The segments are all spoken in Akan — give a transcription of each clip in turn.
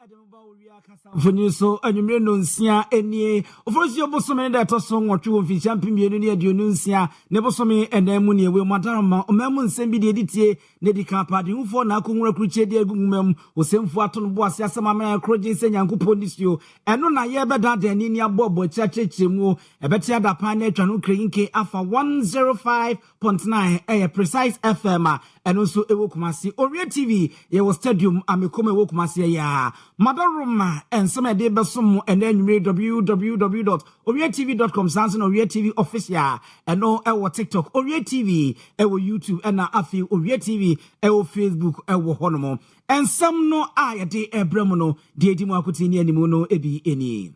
Owia Kaseɛ for news so anwumre no nsia enie ofrosi obosome da to so nwotwe wo fi champion mienu ne aduonu nsia ne bosome enamu ne ewe madarama omamu nsem bi de editie ne di kapade hufo na akonwura kruche de agumam osemfu ato no bo ase asema ma kroje se nyankopɔ nisio eno na ye beda da ni ni abobo chachechemu ebeti adapa na atwa no kreyinke afa 105.9 precise fm eno so ewo kumasi Owia TV ye wo stadium amekoma ewo kumasi ya Madaruma and some day besom and then you made www.owiatv.com Samsung Owia TV official and no our TikTok Owia TV our YouTube and I feel Owia TV our Facebook our honomo and some no I de ebremono de edimu akutini animuno ebi eni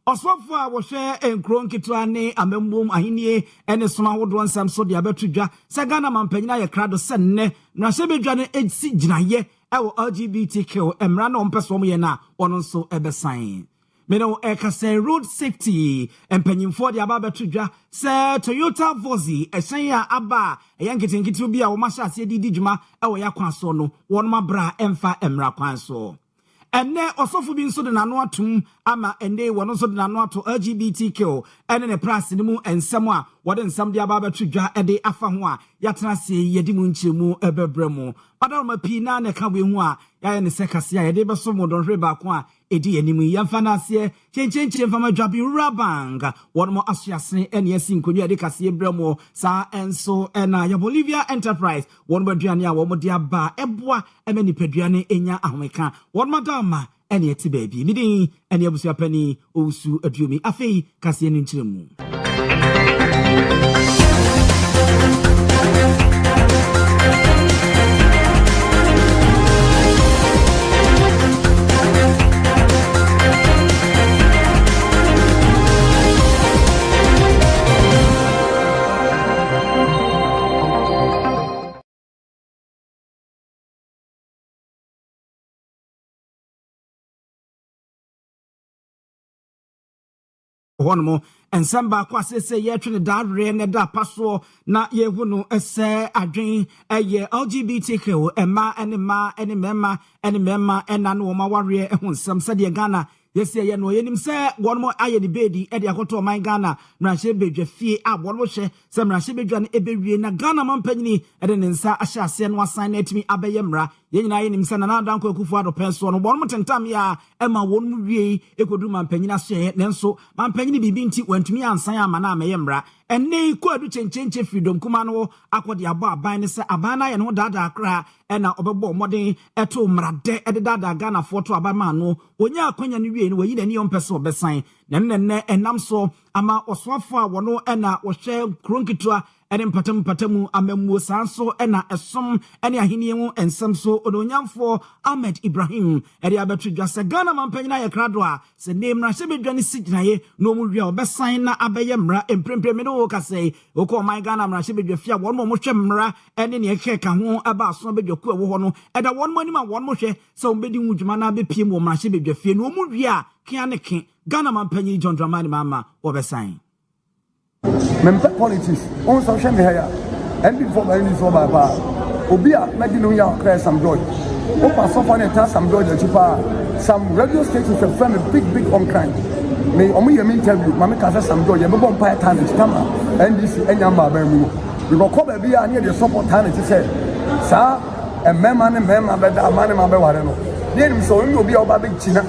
Oswafo wo hwe enkro nkitwa ne amembom ahenie ene soma wodo nsam so de abetudwa sagana mampanyina ye krado senne na sebedwa ne esi ginaye ewo LGBTQ emra na ompeso mo ye na ono nso ebesan me no Kaseɛ road safety empanyimfo de aba betudwa se Toyota Vozi ehyen ya aba eyanketenkiti bi a wo mahya ase didi dwuma ewo yakwan so no won mabra emfa emra kwan so ene osofo bi nso de nano atum ama ene wono nso de nano ato LGBTQ ene ne price ni mu ensem a wode nsam de aba betudwa ede afa ho a yatena se yedi mu nchemu ebebremu Padaroma pi na ne ka we hu a ya ne se Kaseɛ yede beso mo don hwe ba ko a edi animu yamfa na ase chenchenche mfama dwabi rabang won mo asuase ene asi nkonyu yede Kaseɛ bremo sa enso ena ya Bolivia Enterprise won baduane a wo mo de aba eboa emani paduane enya ahomeka won madama ene eti baabi midin ene abusu apani osu aduomi afei Kaseɛ no nkyeremu Honomo and samba kwase se ye twene da re ne da paso na ye hu no ese adwen eye LGBTQ emma ene ma ene mema ena no ma ware ehun sam se de Ghana yes ye no yenim se wonmo aye ni bedi e de akoto man Ghana mrahye bedwa fie a wonmo hye se mrahye bedwa ne ebewie na Ghana mampanyini e de nsa ahye ase no asan na atimi abeye mra ye nyina yenim se na danko akufu ado penso no wonmo tentam ya ema wonmu wie ekodu mampanyina so ye nenso mampanyini bibi nti wantumi ansan ama na ameye mra enne ko adu chenchenche freedom kuma no akodi abo aban ne se aban na ye no dada akra ena obebo moden eto mrade ede dada Ghana foto abama no onya akwanya no wie no wayi nani ompese obesan nenne enam so ama oswafo a wono ena wo hwe kronkitwa ene mpatamu amemmo sanso ena esom ene ahenie mu ensam so ononyamfo Ahmed Ibrahim ede abetudwa se Ghana mampanyina ye krado a se nemra hye bedwane siginaye no mu wi a obesan na abeye mra empremprem ne wo Kaseɛ okọ man Ghana mra hye bedwa fia won mo hwe mra ene ne ye ka ho aba aso bedwa ku ewo ho no eda won mo anim a won mo hwe se ombedi hu dwuma na bepie mo mra hye bedwa fie no mu wi a kia ne ke Ghana mampanyini John Dramani mama obesan mempe politics on social media and before by obia medino ya cry some joy o pass off on a some joy the chipa some radio stations a friend big on crime me omo ye interview mama ka some joy ye bo empire talent tama NDC enyama ba mu we go come bia na the support talent say sa e mema ne mema be da mane ma be ware no ye nim so nyo bia oba be china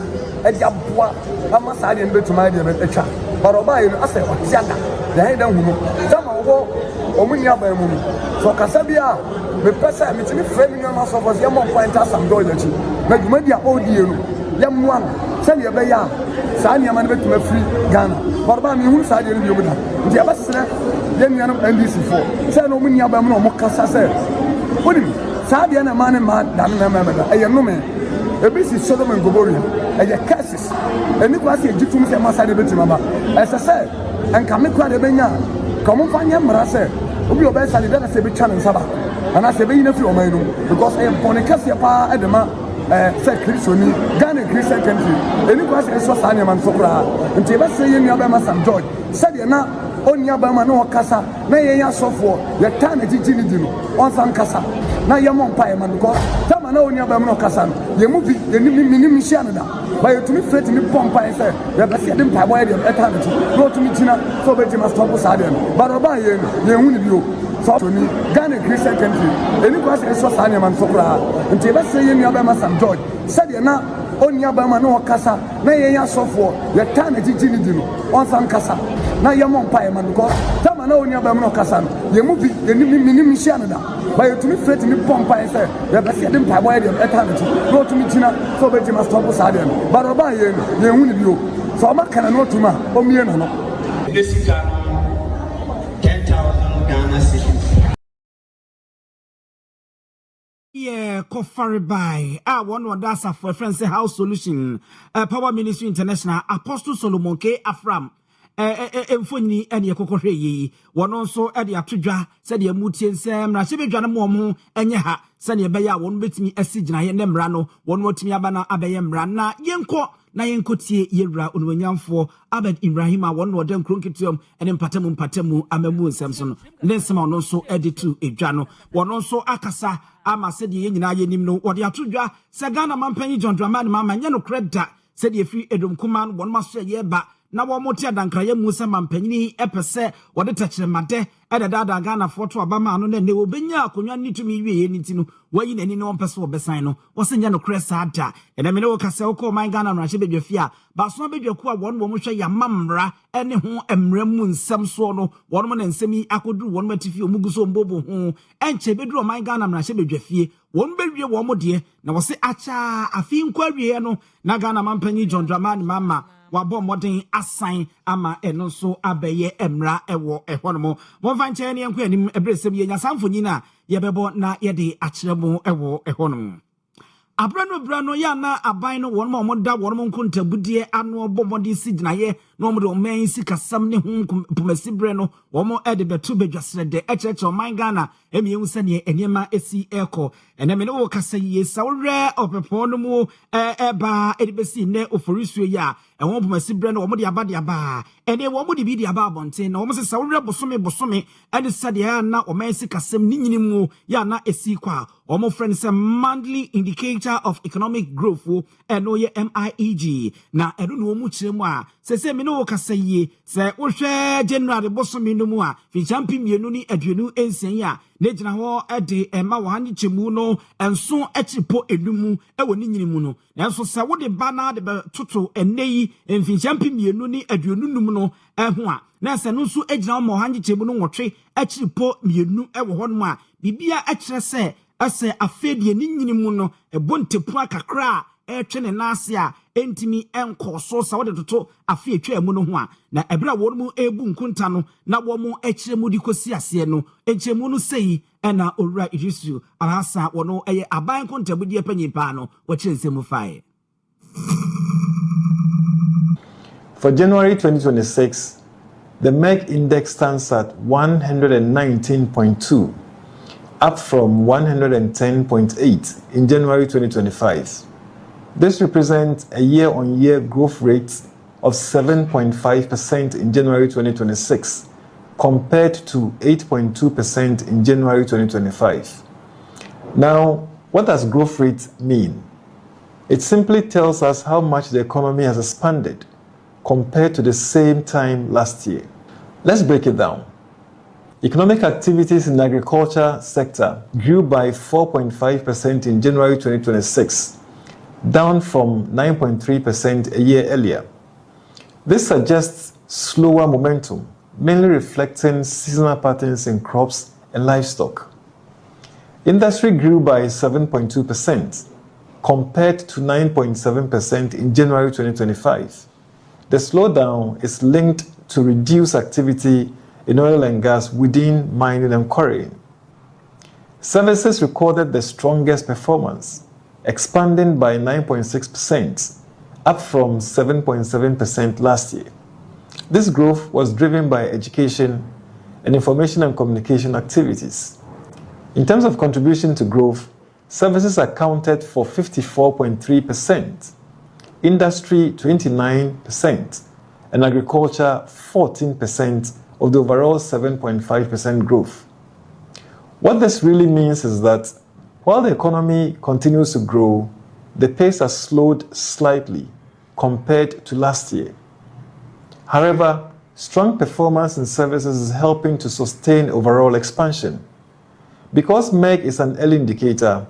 e dia boa ama sa de betuma de be twa baroba ye no ase o tiada the don't know. Some of Omunia by Mumi. So Kasabia, the person, it's me framing your mass of us, Yamon point us some dollars. But you may be a old deal. Yam one, send your baya, Sanya man to me free Ghana. Barba, who side you with that? The Abasana, then you are NDC for. Send Omunia by Mokasa said. Put him, Sadiana man and man, Dana, I am no man. A busy Sodom and Goboria, and your cases. And it was a Jitum Masada Betimaba. As I said, and come kwa de benya come find him rase obi obesa de na se be channel saba and I say be na fi o man no because I am born Kaseɛ pa edema say Christian Ghana Christian country eni kwa se so sa man so kra nti be say ye nua be ma Sam George said na onia ba ma na okasa na ye ya sofo ye ta na titi ni di no on san kasa na ye mon pa e man because Tama na onya ba mo kasa no. Ye mu bi ye ni minim hia no da. Ba ye tumi freti ni pompa en say ye be se dem pabo ye dem eta no ti. No tumi tina so be ti ma stop sa dem. Ba ro ba ye no ye hu ni bi o. So to ni Ghana Christian country. Eni kwa se so sa ne man so kra. Nti be se ye nua ba ma Sam George. Said ye na onya ba ma no kasa na ye ya sofo ye ta na titi ni di no. On san kasa. Na ye mo mpa ye man ko. Tama na onya ba mo kasa no. Ye mu bi ye ni minim hia no da. Ba ye tumi freti ni pompa en say ye be se dem pabo ye dem eta no ti. No tumi tina so be ti ma stop sa dem. Ba ro ba ye no ye hu ni bi o. So ma kana no tuma o mie no no. Basically 10,000 Ghana cedis. Yeah, Kofari by one that's a for friends house solution. Power Ministry International Apostle Solomon K. Afram. Emfoni ene ekokohwe yi wono nso ede atodwa se de amutie nsem na hye bedwane mo enye ha se ne be ya wono betimi asigina ye ne mra no wono otimi aba na abeye mra na yenkotie yewura onwanyamfo Abed Ibrahim a wono odem kronketuam ene mpatamu amamu nsem so no ne nsem wono nso ede tu edwa no wono nso akasa ama se de yenyina ye nim no wode atodwa se Ghana mampanyi John Dramani mama nye no kreda se de free edom kuma no wono maso ye ba na wo mote adankraya musa mampanyini epese wode takyeremade edada Ghana foto abama no ne obenya akonwa nitumi wiye nitinu wayi nani no mpese obesan no wosenya no kresa ada ene me ne wo kase wo ko man Ghana no ahye bedwafia baso bedwaku a won wo hwe ya mamra ene ho emramu nsem so no won mo na nsemi akoduru won matifi omuguso mbobo ho enche beduru man Ghana no ahye bedwafie won bewie wo mo de na wo se acha afi nkwawie no na Ghana mampanyi John Dramani mama wabo modern assign ama eno so abeye emra ewo ehonomo monfanche ne enko anim ebresem ye nyasamfo nyina yebebo na yede akyeremo ewo ehonomo Abrano ya na aban no won mo da won mo nkontabudie ano obomode siginaye no mo de oman sikasam ne hu pomasibre no won mo ede beto bedwasrede echeche man Ghana emiye usane enema esi eko ene me ne wo kasa ye sawre opepo no mu eba edibesi ne oforisuo ya won pomasibre no won mo de abade aba ene won mo de bi de aba abonten na won mo se sawre bosome ede sade ya na oman sikasam ni nyini mu ya na esi kwa won friends a monthly indicator of economic growth eno ye MIEG na eno no mu kiremu a sese me no kasa yie se wo hwe January bosome no mu a fi champion mienu ni aduenu ensen ya na gina ho ede ema wo hani chemu no enso echipo enumu ewo ni nyini mu no nanso se wo de ba na de toto eneyi mfi champion mienu ni aduenu num no eho a na se no so egina mo hani chemu no nwotwe echipo mienu ewo ho no a bibia ekire se ase afedie ni nyini mu no ebontepu akakra etwe ne nase a entimi enko so sa wode toto afi etwa mu no ho a na ebra won mu ebu nkunta no na wo mu ekire mu di kosi ase no enchemu no sei ena owura irisu alhasa wono eye aban kontabudie panyimpa no wo kire nsemu fae. For January 2026, the MEG index stands at 119.2, up from 110.8 in January 2025. This represents a year-on-year growth rate of 7.5% in January 2026, compared to 8.2% in January 2025. Now, what does growth rate mean? It simply tells us how much the economy has expanded compared to the same time last year. Let's break it down. Economic activities in the agriculture sector grew by 4.5% in January 2026, down from 9.3% a year earlier. This suggests slower momentum, mainly reflecting seasonal patterns in crops and livestock. Industry grew by 7.2%, compared to 9.7% in January 2025. The slowdown is linked to reduced activity in oil and gas within mining and quarrying. Services recorded the strongest performance, expanding by 9.6%, up from 7.7% last year. This growth was driven by education and information and communication activities. In terms of contribution to growth, services accounted for 54.3%, industry 29%, and agriculture 14% of the overall 7.5% growth. What this really means is that While the economy continues to grow, the pace has slowed slightly compared to last year. However, strong performance in services is helping to sustain overall expansion. Because MEG is an early indicator,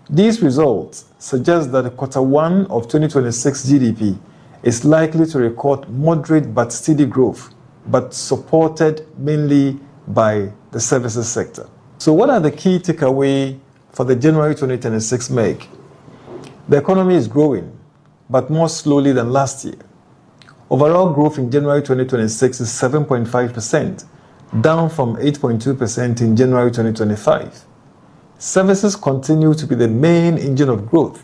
these results suggest that Q1 of 2026 GDP is likely to record moderate but steady growth, but supported mainly by the services sector. So what are the key takeaways for the January 2026 MEG? The economy is growing, but more slowly than last year. Overall growth in January 2026 is 7.5%, down from 8.2% in January 2025. Services continue to be the main engine of growth,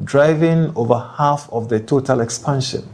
driving over half of the total expansion.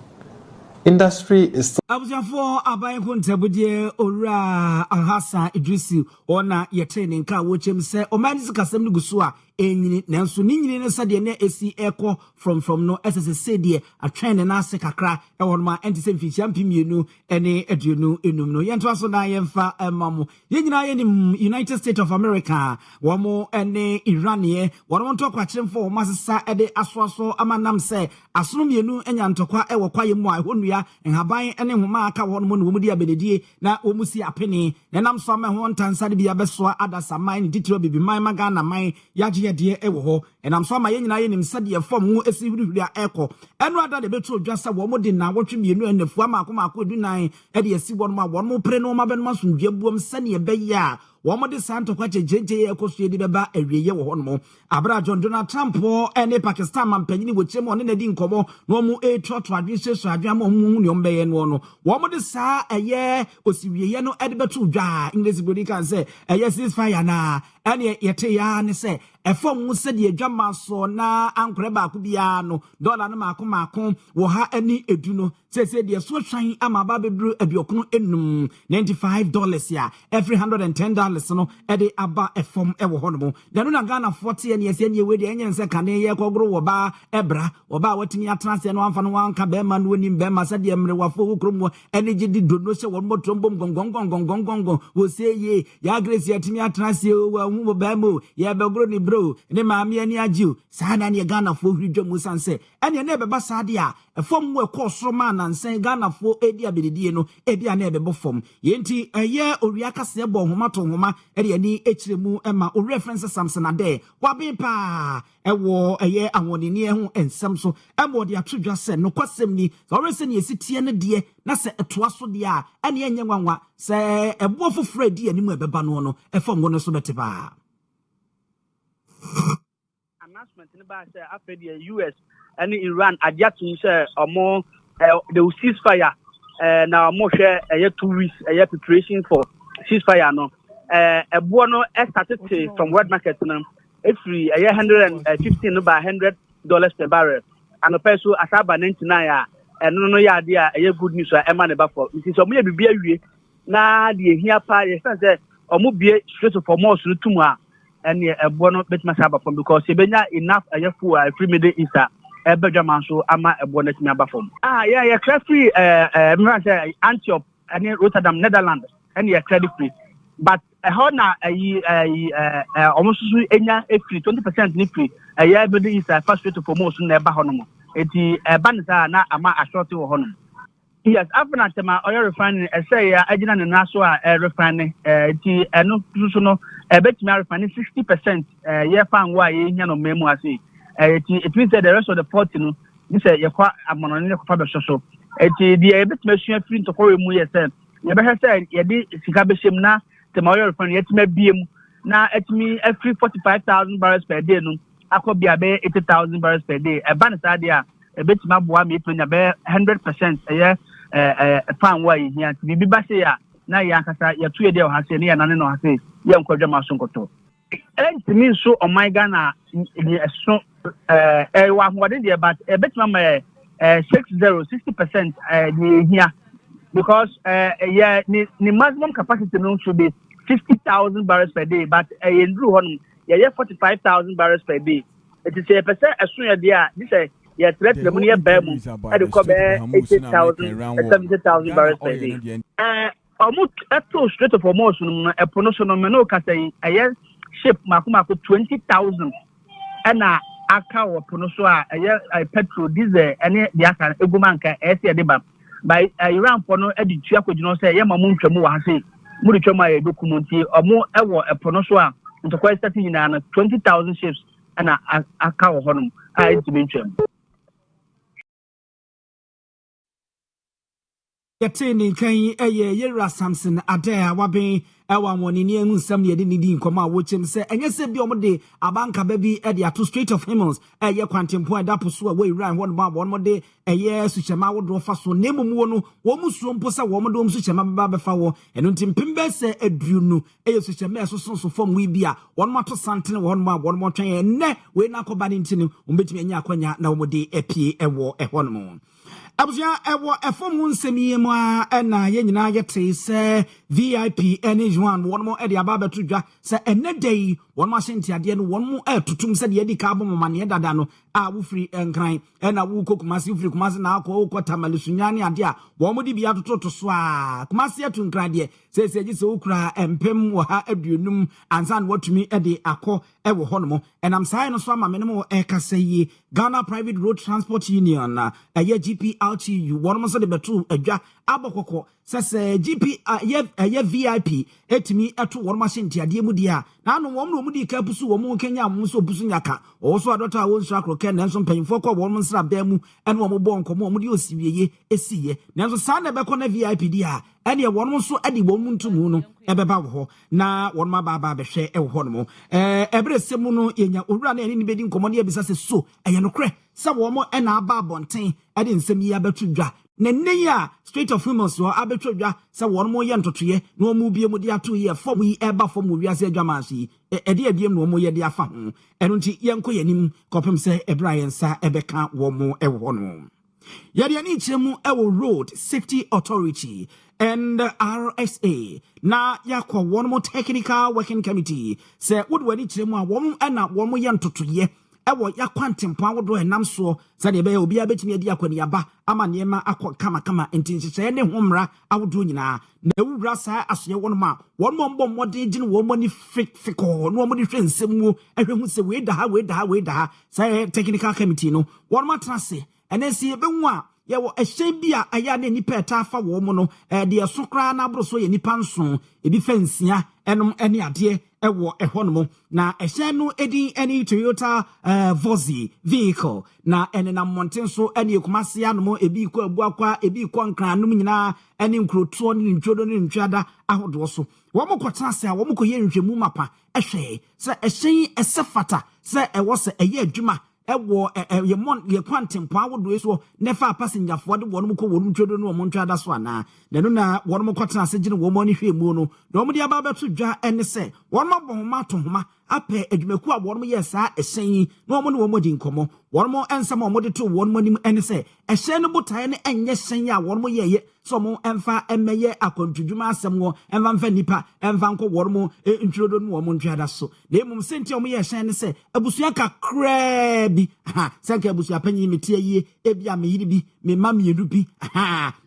Industry is still Abujafo abaye kontabudie ora Alhassan Idrisi ona yetraining ka wochem se omanisi kasem no guso a enyini nanso ni nyini ne sade ne esi eko from no SSC de a trend na ase kakra e won ma enti se mfichia mpimienu ene aduonu enum no yento aso na yemfa emamo yenyina ye ni United States of America womo ene Iran ye wono nto kwa chemfo masesa ede asoaso amanam se asono mienu enya ntokwa e wokwa yemu a honua enhaban ene homa aka wono mo no mudi abededie na omusi apene nenam so ma ho ntansade bia besoa adasa man ditiro bibi man maga na man yaje de ewo ho enam so ma yenyina ye nim sade fom ho esi hurihuri a eko eno ada de betu odwasa wo mo de na wotwe mienu enafu amako edunan e de esi wono ma wono pre no ma benoma so ndwabuom sane ebe ya Wamade Santo kwache jeje ekosu yedi beba ewiye wo hono abra John Donald Trump ene Pakistan mampanyini wochemo ne nadi nkomo no mu trotro adwese so adwama mu ne ombeye no no wamade sa eye osiwiye no ede betu dwa English body kan say eye ceasefire na ene yete ya ne say efom mu se de adwama so na ankore ba ku bia no dollar no mako wo ha ani edu no se de so twan ama ba bedru abiokunu enum $95 ya every $110 no ede aba efom ewo hono danu na Ghana 40 ne yesi anye we de enye nse kane ye kogro wo ba ebra wo ba watini atrase no amfa no wanka be ma no nim be ma se de mre wafo okromo ene gidi dono se won motombom gongongongongongongon wo se ye ya grace yatimi atrase wo hu be mo ye be gro ni bro ne ma me ani agiu sa na ne Ghana fo hwidwo mu sanse ene ne be ba sa de a efom wo ekosoro ma na nsen Ghana fo edi abededie no ebia na ebe bo fom yenti eye Owia Kaseɛ bo homa to homa ede ani echiremu ema o reference Samson ade wabimpa ewo eye awonini ho ensem so emo de atodwa se no kwasem ni so rese ni esitie ne de na se etoa so de a ene enye nwanwa se ebo foforo di ani mu ebeba no no efom no so betepa announcement ni ba se after the US and Iran adjatu se omo the ceasefire na omo hwe 2 weeks preparation for ceasefire no ebo no started from world market no free $115 no by $100 per barrel and the peso asaba 99 no ya dey good news e ma ne ba for it is omo ya bibia wie na de ehia pa ye say omo bie straight for more so tumu a and ebo no bet masaba from because e benya enough full free middle easter bedwaman so ama ebo no timi aba from yeah free me say Antwerp and Rotterdam Netherlands and yeah credit free but how na almost enya free 20% ni free yeah middle easter first rate for more so na eba hono mo eti banza na ama ashort wo hono yes after tema oil refining say agina ne naso a refining eti eno so no betimi refining 60% yeah fan wa ye nya no memu ase it means that the rest of the 40 no this ye kwa amono ne kwa be so eti the betimi sua free to kwa mu ye say ye be say ye di sika be shem na tema oil refining yetimi biem na etimi every 45,000 barrels per day no akobia be 80,000 barrels per day banza dia betimi aboa me penya be 100% fan wa here bibi ba say ya na ya kasa ya tuye de ha say ne ya nane no ha say ya nkwadwa ma so nkoto entimi so o my Ghana so wa hode de but betimi ma 60% here because yeah the maximum capacity no should be 50,000 barrels per day but endru hon yeah 45,000 barrels per day it is a percent asun ya dia this yeah threat the money ba mu e de ko be 80,000 70,000 barrels per day almost to straight for more so no epono so no me no ka say ship makuma ko 20,000 ɛna aka wɔ pono so a ɛyɛ petrol diesel ɛne de aka egumanka ɛsɛ de ba by Iran for no edi tua kodino say ye ma mu ntwamu wa se mu de twam aye documentie omo ewo epono so a ntokwa starting nyina na 20,000 ships ana aka wo honum a ntimi ntwam Yetini kan Yera Samson Adea Wabe Ewa Monini Nsam Yedini Nkoma Wochem se enye se bi omode abanka baby e dia to Strait of Hymns ye kwantempo e da poso a we ran one more day eye suchema wo do fa so nemu mu no wo musuo mpo se wo mo do suchema ba befa wo eno ntimpembe se aduru no eye suchema so so fom wi bia won mato santene won mo twen ne we na koba ne ntini umbetimi anya akwanya na wo mode epie ewo ehonmo Abuja ewo efom nsemi mu a na ye nyina yete se VIP ene Juan won mo e de aba betudwa se ene day won ma hyenti ade no won mo tutum se de ka bom ma ne dada no a wo free enkran e na wo kokumase free kumase na akọ wo tamale sunyane ade a won mo di bia tototo so a kumase atu nkran de se gi se okura empem wo ha aduonum ansan watumi e de akọ e wo hono enam sai no so ama me no e kasa yi Ghana Private Road Transport Union eye GPRTU won mo so de betu adwa abokoko se GP ye VIP etimi eto won ma hyenti ade mu dia na no won no mu di ka pusu won Kenya mu so pusu nyaka o so adota won sra kroken na nso mpanyimfo ko won nsra ba mu ene won bo nkomo mu di osiwieye esiye na nso sa na beko na VIP dia ene won nso ade won mu ntumu no ebeba wo ho na won ma ba behwe e wo ho no ebresemu no yenya owura na ene ni bedi nkomo na ebisa se so eye no kre se won mo ena aba abonten ade nsem yi abetudwa na neya Strait of Hymns wo abetwadwa se won mo ye ntotoye na o mu bie mu de ato ye fom yi eba fom wiase adwamansi ede adiem na o mo ye de afa ho eno nti yenko yanim kopem se Brian sa ebeka wo mo ewo no yade ni chemu ewo Road Safety Authority and RSA na yakwa won mo technical working committee se wodwani chemu a won na won mo ye ntotoye ewo yakwantempo awodo enam so sade be obi abetimi adi akwani aba ama niema akọ kama ntinhyehyɛ ne homra awodo nyina na ewura saa asoye wonma wonmo mbomode gine wonmo ni fiko no mo de hwɛ nsɛm ehwɛ hu se we da ha say technical committee no wonma trase enesi ebehu a yewo ehyen bia aya na nipa eta afa wo mo no de esokra na abro so ye nipa nso ebi fansia enom ene ade ewo ehonom na ehyen no edi eni Toyota Vozi vehicle na ene na monten so ene ekumase anom ebi ko abu akwa ebi ko nkranum nyina ene nkrotuo ne ntwodo ne ntwada ahodo so wo mo kwotena se a wo mo koye nhwemu mapa ehwe se ehyen esefata se ewo se eye adwuma ewo ye kwantempo awodo eso nefa passenger fo de wonum ko wonum twodo no mo ntwada so ana na no na wonum kwotena se gine wo mo ni hwemu no na mo de aba beto dwa ene se wonum abonma to homa apɛ adwumaku a wonum ye saa ehyen na mo ne wo mo di nkomo wonum ensam mo de to wonum anim ene se ehyen no botae ne enye hyen a wonum ye so mo emfa emeye akontudwuma asem wo emfa nipa emfa nko wonum ntwodo no mo ntwada so na emum senti mo ye hyen ne se abusua kakra bi senka abusua panyi metie yie ebia me yiri bi me ma mienu bi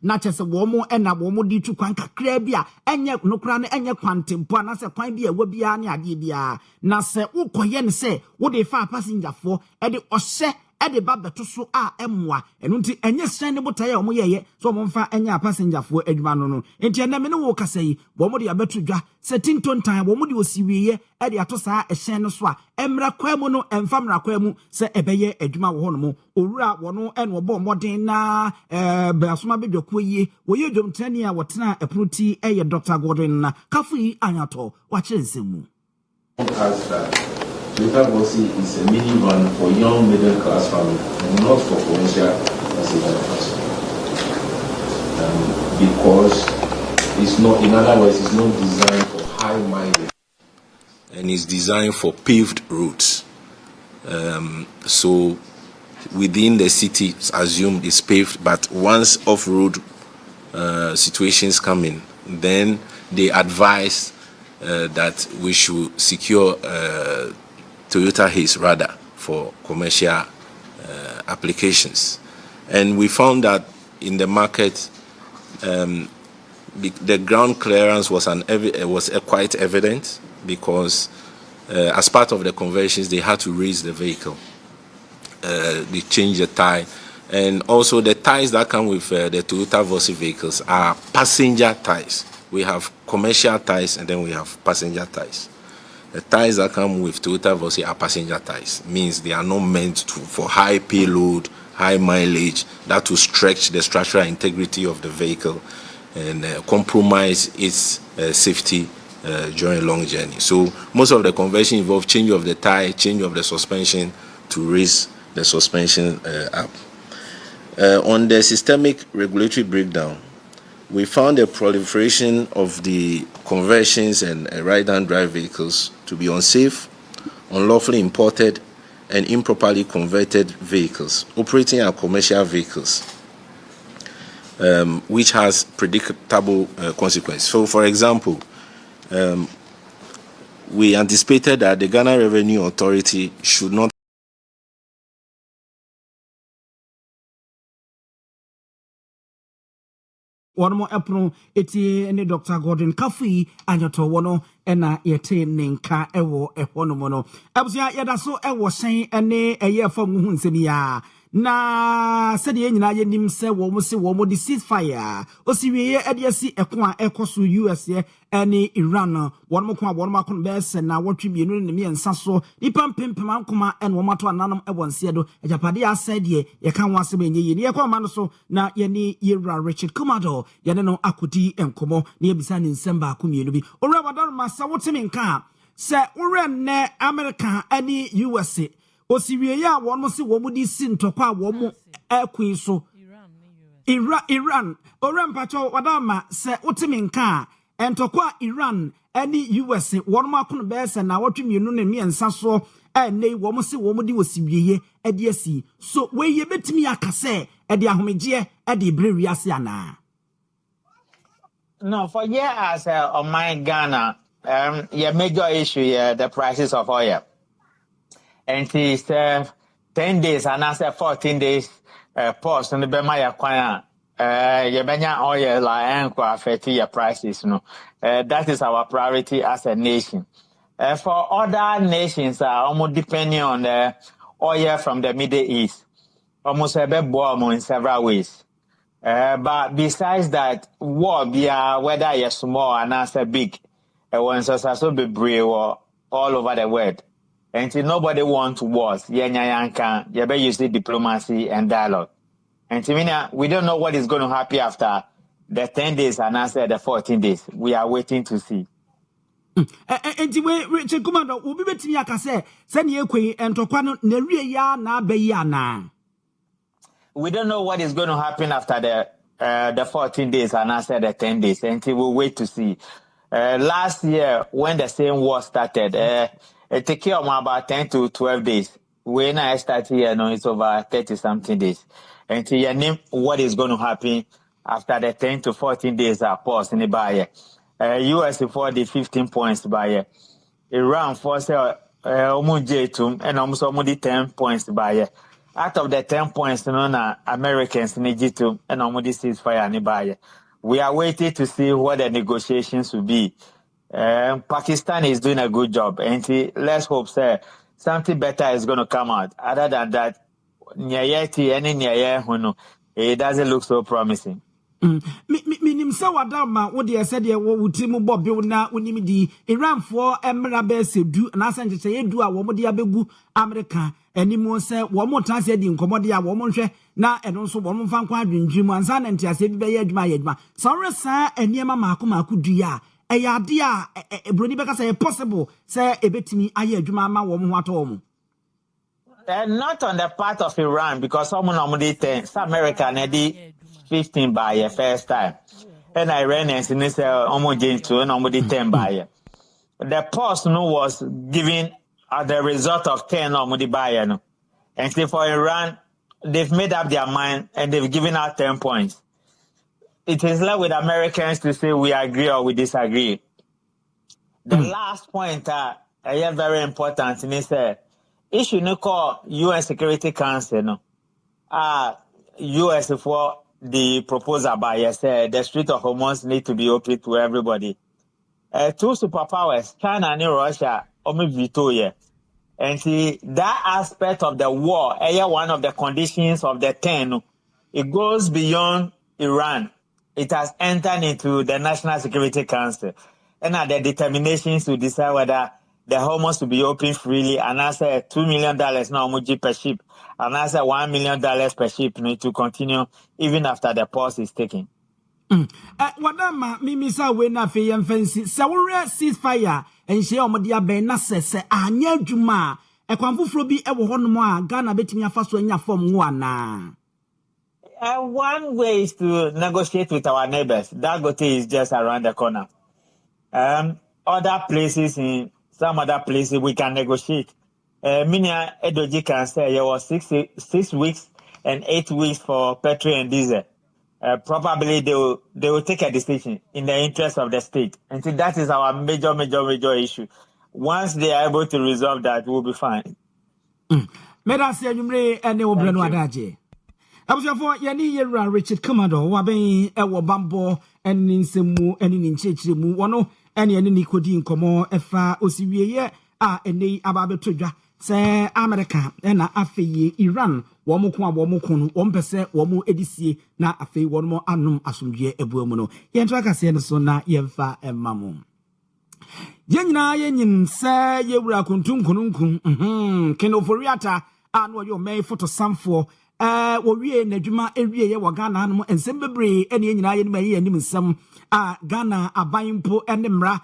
na chese wo mo ena wo mo di tu kwan kakra bi a enye nokra ne enye kwantempo na se kwan bi a wa bia ne ade bia na se ukoye ne se wo de fa passenger fo e de ohye e de ba beto so a emwa eno nti enye sen ne botaye o mo yeye so mo mfa enye passenger fo adwuma no enti ena me ne wo kasa yi wo mo de abeto dwa se tintontan wo mo de osiwiye e de ato saa ehyen no so a emra kwamu no emfa mra kwamu se ebeye adwuma wo no mo owura wo no ene obo modern na basoma bedwakuo yi wo ye dwomtani a wotena eproti eye Dr. Gordon na kafu yi anyato wa kyensemu has Toyota Vozi is a minivan for young middle class family and not for commercial passenger transport. Because it's not, in other words, it's not designed for high mileage and it's designed for paved roads. So within the city, it's assumed it's paved, but once off-road situations come in, then they advise that we should secure Toyota Haze rather for commercial applications. And we found that in the market, the ground clearance was quite evident because as part of the conversions, they had to raise the vehicle. They change the tire. And also the tires that come with the Toyota Vosi vehicles are passenger tires. We have commercial tires and then we have passenger tires. The tires that come with Toyota Vosi are passenger tires. Means they are not meant for high payload, high mileage, that will stretch the structural integrity of the vehicle and compromise its safety during a long journey. So most of the conversion involve change of the tire, change of the suspension to raise the suspension up. On the systemic regulatory breakdown, we found a proliferation of the conversions and ride-and drive vehicles to be unsafe, unlawfully imported, and improperly converted vehicles operating as commercial vehicles, which has predictable consequences. So, for example, we anticipated that the Ghana Revenue Authority should not one more epono eti ne Dr. Gordon Kafi anyoto wono ena yete nenka ewo ehono mono abusia yeda so ewo sen ene eye fam hu nsemi ya na sede nyina ye nim se wo mo se wo mo di ceasefire osiwie ede asi eko a ekoso US ene Iran won mo ko a won ma ko be se na wotwe bienu ne me nsa so ipam pempem ankoma ene wo mato ananom ebonse do ejapade asede ye kan wa se benye ye ne ye ko ma no so na ye ni Yera Richard Kumado ye ne no akodi enkomo ne ebisa ne nsemba akomienu bi owura wadar masa wotemi nka se owura ne America ene USA osiwie ya won mo se wo mo di sintokwa wo mo ekwi so Iran orem pacho wadama se utimi nka entokwa Iran any US won mo akon be se na wotwemienu ne miensa so nei wo mo se wo mo di osiwie e de asi so we ye betimi akase e de ahomeje e de brewi ase ana. No, for years on my Ghana your major issue the prices of oil. And it's 10 days and I said 14 days pause and the Bemaya Kwana Yabenya oil like affect your prices. No, that is our priority as a nation. For other nations are almost depending on the oil from the Middle East, almost a bit more in several ways. But besides that, war be whether you're small and as a big, once also be brave all over the world. And nobody wants wars. You better use diplomacy and dialogue. And we don't know what is going to happen after the 10 days and after the 14 days. We are waiting to see. And Richard Commando will be betting Yakase, send you and Tokwano Neria na Bayana. We don't know what is going to happen after the 14 days and after the 10 days. And we'll wait to see. Last year, when the same war started, it took about 10 to 12 days. When I started here, it's over 30-something days. And you name what is going to happen after the 10 to 14 days are paused in the buyer. US for the 15 points buyer. Iran for almost J2 and almost 10 points buyer. Out of the 10 points, Americans need J2 and almost ceasefire in the buyer. We are waiting to see what the negotiations will be. Pakistan is doing a good job, and let's hope something better is going to come out. Other than that, it doesn't look so promising. Minim sa wadama wo de said ye wo timu bobi na onim di Iran for emra be se du na sanje se edu a wo mo de abegu America animu se wo mo tan se di nkomode a wo mo hwe na eno nso wo mo fa nkwa adwendwim ansa na ntiase bi be ye adwuma ye adwuma so resa eniema maako du ya eyade a broni beka say possible say ebetimi aye adwuma ma wo mo ho ato mo. Not on the part of Iran because someone normally 10 America na di 15 by a first time. And Iranians in this almost 2 and almost 10 by. The post was given as the result of 10 almost by. And so for Iran, they've made up their mind and they've given out 10 points. It is left with Americans to say we agree or we disagree. The last point is very important in this issue no call UN Security Council US for the proposal by the Strait of Hormuz need to be open to everybody. Two superpowers, China and Russia, veto here. And see, that aspect of the war, one of the conditions of the 10, it goes beyond Iran. It has entered into the National Security Council. And the determinations to decide whether the Hormuz to be open freely, and I say $2 million now per ship, and I say $1 million per ship to continue even after the pause is taken. Wadama mimisa we na fe yemfansi se wore ceasefire enhye omodia ben na sese anya adwuma ekwanfoforo bi ewo honom a Ghana betimi afa so anya form wo ana. One way is to negotiate with our neighbors. Dagote is just around the corner. Other places, in some other places, we can negotiate. Minia Edoji can say there was 6 weeks and 8 weeks for petrol and diesel. Probably they will take a decision in the interest of the state. And so that is our major issue. Once they are able to resolve that, we'll be fine. Medasi anyumre ene obrano adaje. Abusafo yani yera Richard Kamado waben ewo bambo eni nsemu eni ninchechire mu wono eni ni kodi nkomo efa osiwieye a eni ababetodwa se America na afeye Iran womo ko abomo kono wompese womo edisie na afeye wono anum asomdwe ebuamu no yento akase ne so na yemfa emmamo yenyina yenyin se yewura kuntunkununkun kenoforiata anu yo mei photo samfo wo wie na dwuma ewie ye wo Ghana no ensem bebre ene nyina ye ni anim nsem a Ghana abanimpo ene mra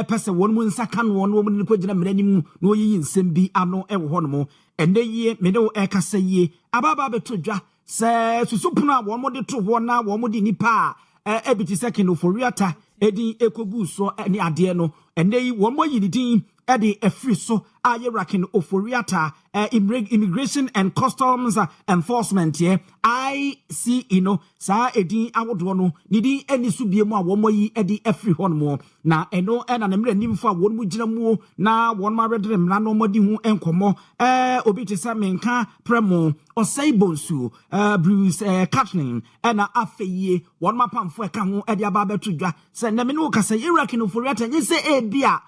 pese wonmu nsaka no won wo ni kogina mranim no yi nsem bi ano ewo ho no ene yie me de ekasa yie ababa betodwa se susupuno a wo mo de to ho na wo mo di nipa ebiti second oforiata edi ekogu so ene ade no ene yi wo mo yi din edi efri so aye rakin oforiata immigration and customs enforcement here IC sa edin awodo no nidi eni so biemu a womo yi edi efri honmo na eno na mre nimfo a wonmu ginamu na wonma redre mra no modi hu enkomo obi tesa menka premo osai bonsu Bruce Kathleen na afeye wonma pamfo eka ho edi aba betudwa se na me no kasa irakin oforiata nyi se ebia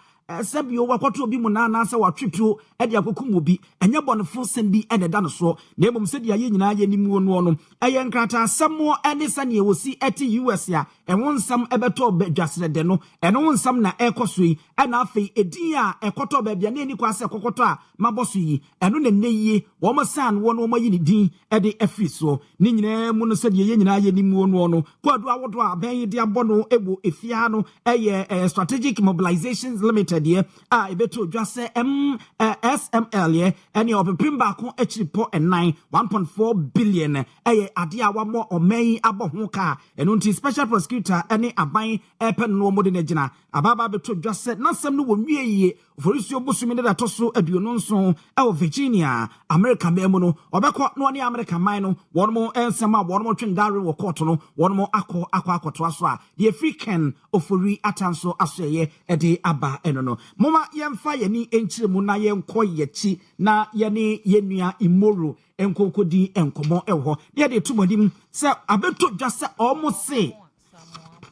Sabio wakoto bi mu na na sa watwetuo e de akokum obi enye bonefo sem bi ene da no so na emom se de aye nyina ye nimu no no eye nkrata samo ene sane e wosi eti US ya enwo nsam ebeto badwasere de no eno nsam na ekoso yi ena afei edin a ekoto ba bia na eni kwase kokoto a maboso yi eno na neyie wo mo san wo no mo yi ni din e de afi so ni nyina mu no se de ye nyina ye nimu no no kwadu awodo a ben de abono ebo efia no eye strategic mobilizations limited ye ebeto dwase SML ye ene opempimba ko achiripo 1.4 billion eye ade a wamo oman aboho ka eno nti special prosecutor ene aban pen no mo de negina ababa beto dwase nasem no wonwieye oforisio bosumi de toso aduonu nso Virginia America memu no obekọ no ne America man no wonmo ensema wonmo twendare wo court no wonmo akoto aso a the African ofori atanso asoye ede aba eno no moma yemfa yeni enchiremu na yenko yechi na yeni yenua imoro enkokodi enkomo ewo ye de tumodim se abeto dwase omose